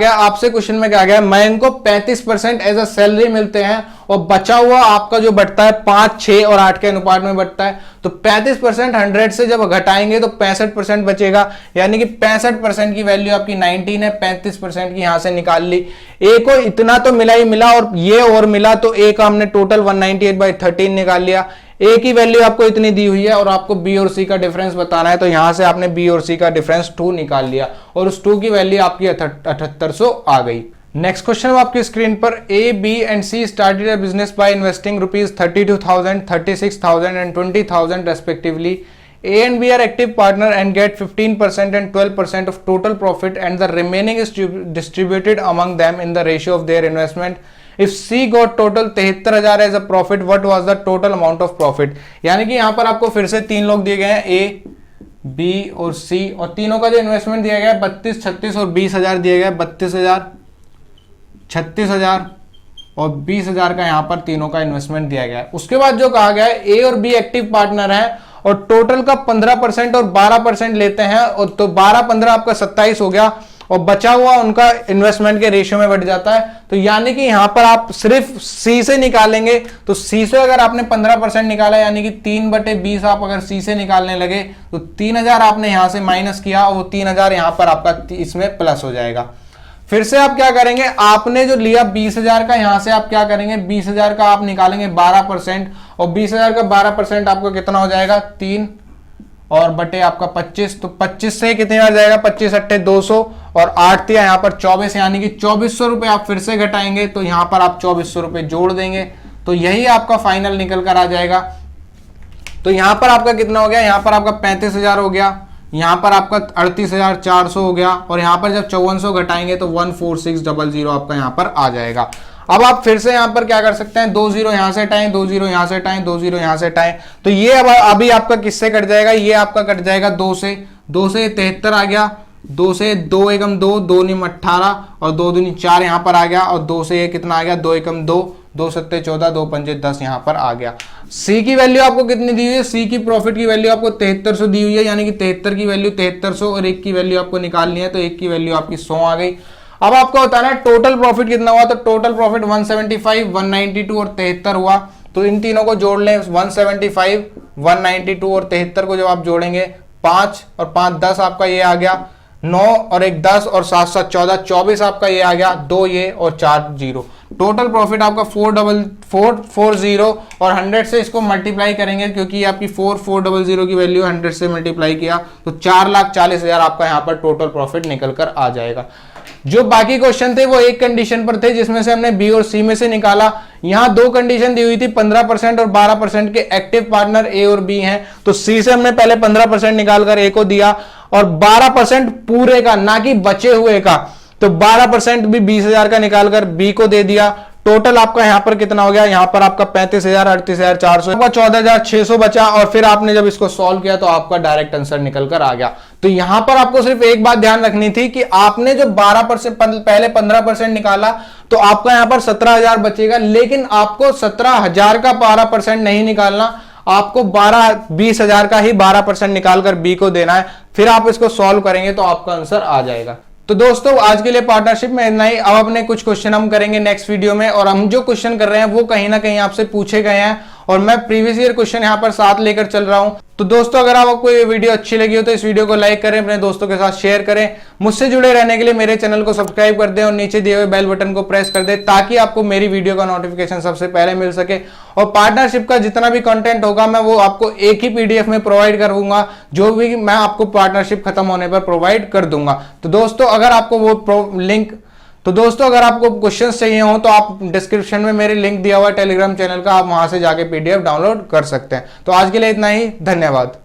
गया, मयंक को 35% एज अ सैलरी मिलते हैं और बचा हुआ आपका जो बढ़ता है 5, 6 और 8 के अनुपात में बढ़ता है। तो 35% 100 से जब घटाएंगे तो 65% बचेगा, यानी कि 65% की वैल्यू आपकी 19 है, 35% की यहां से निकाल ली। ए को इतना तो मिला ही मिला और ये और मिला, तो ए का हमने टोटल 198/13 निकाल लिया। ए की वैल्यू आपको इतनी दी हुई है और आपको बी और सी का डिफरेंस बताना है, तो यहां से आपने बी और सी का डिफरेंस 2 निकाल लिया और उस 2 की वैल्यू आपकी 7800 आ गई। नेक्स्ट क्वेश्चन आपकी स्क्रीन पर, A, B and C started a business by investing ₹32,000, 36,000 and 20,000 respectively. A and B are active partner and get 15% and 12% of total profit and the remaining is distributed among them in the ratio of their investment. If C got total 73,000 as a profit, what was the total amount of profit? यानी कि यहां पर आपको फिर से 3 लोग दिए गए हैं, A, B और C, और तीनों का जो इन्वेस्टमेंट दिया गया है 32, 36 और 20,000 दिए गए, 32,000, 36,000 और 20,000 का यहां पर तीनों का इन्वेस्टमेंट दिया गया है। उसके बाद जो कहा गया है, A और B एक्टिव पार्टनर है और टोटल का 15% और 12% लेते हैं, और तो 12-15 आपका 27 हो गया और बचा हुआ उनका इन्वेस्टमेंट के रेशियो में बढ़ जाता है। तो यानी कि यहां पर आप सिर्फ सी से निकालेंगे, तो सी से अगर आपने 15% निकाला, यानी कि 3/20 आप अगर सी से निकालने लगे तो 3,000 आपने यहां से माइनस किया और वो 3,000 यहां पर आपका इसमें प्लस हो जाएगा। फिर से आप क्या करेंगे, आपने जो लिया 20,000 का, यहां से आप क्या करेंगे 20,000 का आप निकालेंगे 12%, और 20,000 का 12% आपको कितना हो जाएगा 3 और बटे आपका 25, तो 25 से कितनी बार जाएगा 25 अट्ठे 200 और 8 दिया यहाँ पर 24, यानी कि 2400 रुपए आप फिर से घटाएंगे, तो यहां पर आप 2400 रुपए जोड़ देंगे, तो यही आपका फाइनल निकल कर आ जाएगा। तो यहां पर आपका कितना हो गया, यहां पर आपका 35,000 हो गया, यहां पर आपका 38,400 हो गया, और यहां पर जब 5400 घटाएंगे तो 14600 आपका यहां पर आ जाएगा। अब आप फिर से यहां पर क्या कर सकते हैं, 2 0 यहां से हटाएं, 2 0 यहां से हटाएं, 2 0 यहां से हटाएं, तो ये अब अभी आपका किससे कट जाएगा, ये आपका कट जाएगा 2 से 73 आ गया, 2 से 2 एकम 2, 2 निम 18 और 2 दूनी 4 यहां पर आ गया, और 2 से ये कितना आ गया 2 एकम 2, 2 सत्ते 14, 2 पंजे 10 यहां पर आ गया। सी की वैल्यू आपको कितनी दी हुई है, सी की प्रॉफिट की वैल्यू आपको 7300 दी हुई है, यानी कि 73 की वैल्यू 7300 और 1 की वैल्यू आपको निकालनी है, तो 1 की वैल्यू आपकी 100 आ गई। अब आपको बताना है टोटल प्रॉफिट कितना हुआ, तो टोटल प्रॉफिट 175, 192 और 73 हुआ, तो इन तीनों को जोड़ लें, 175, 192 और 73 को जब आप जोड़ेंगे 5 और 5 10 आपका ये आ गया, 9 और 1 10 और 7 7 14, 24 आपका ये आ गया, 2 ये और 4 0, टोटल प्रॉफिट आपका 4440 और 100 से इसको मल्टीप्लाई करेंगे, क्योंकि ये आपकी 4400 की वैल्यू 100 से मल्टीप्लाई किया तो 4,40,000 आपका यहाँ पर टोटल प्रॉफिट निकल कर आ जाएगा। जो बाकी क्वेश्चन थे वो एक कंडीशन पर थे, जिसमें से हमने बी और सी में से निकाला। यहां 2 कंडीशन दी हुई थी, 15% और 12% के एक्टिव पार्टनर ए और बी हैं, तो सी से हमने पहले 15% निकालकर ए को दिया और 12% पूरे का, ना कि बचे हुए का, तो 12% भी 20,000 का निकालकर बी को दे दिया। टोटल आपका यहां पर कितना हो गया, यहां पर आपका 35,000, 38,400, आपका 14,600 बचा, और फिर आपने जब इसको सॉल्व किया तो आपका डायरेक्ट आंसर निकल कर आ गया। तो यहां पर आपको सिर्फ एक बात ध्यान रखनी थी कि आपने जो 12% पहले 15% निकाला तो आपका यहां पर 17,000 बचेगा, लेकिन आपको 17,000 का 12% नहीं निकालना, आपको 20,000 का ही 12% निकालकर बी को देना है, फिर आप इसको सॉल्व करेंगे तो आपका आंसर आ जाएगा। तो दोस्तों आज के लिए पार्टनरशिप में इतना ही। अब अपने कुछ क्वेश्चन हम करेंगे नेक्स्ट वीडियो में, और हम जो क्वेश्चन कर रहे हैं वो कहीं ना कहीं आपसे पूछे गए हैं, और मैं प्रीवियस ईयर क्वेश्चन यहां पर साथ लेकर चल रहा हूं। तो दोस्तों अगर आपको ये वीडियो अच्छी लगी हो तो इस वीडियो को लाइक करें, अपने दोस्तों के साथ शेयर करें, मुझसे जुड़े रहने के लिए मेरे चैनल को सब्सक्राइब कर दें और नीचे दिए हुए बेल बटन को प्रेस कर दें, ताकि आपको मेरी वीडियो का नोटिफिकेशन सबसे पहले मिल सके। और पार्टनरशिप का जितना भी कंटेंट होगा मैं वो आपको एक ही पीडीएफ में प्रोवाइड करूंगा, जो भी मैं आपको पार्टनरशिप खत्म होने पर प्रोवाइड कर दूंगा। तो दोस्तों अगर आपको वो लिंक अगर आपको क्वेश्चंस चाहिए हो तो आप डिस्क्रिप्शन में मेरे लिंक दिया हुआ है टेलीग्राम चैनल का, आप वहां से जाके पीडीएफ डाउनलोड कर सकते हैं। तो आज के लिए इतना ही, धन्यवाद।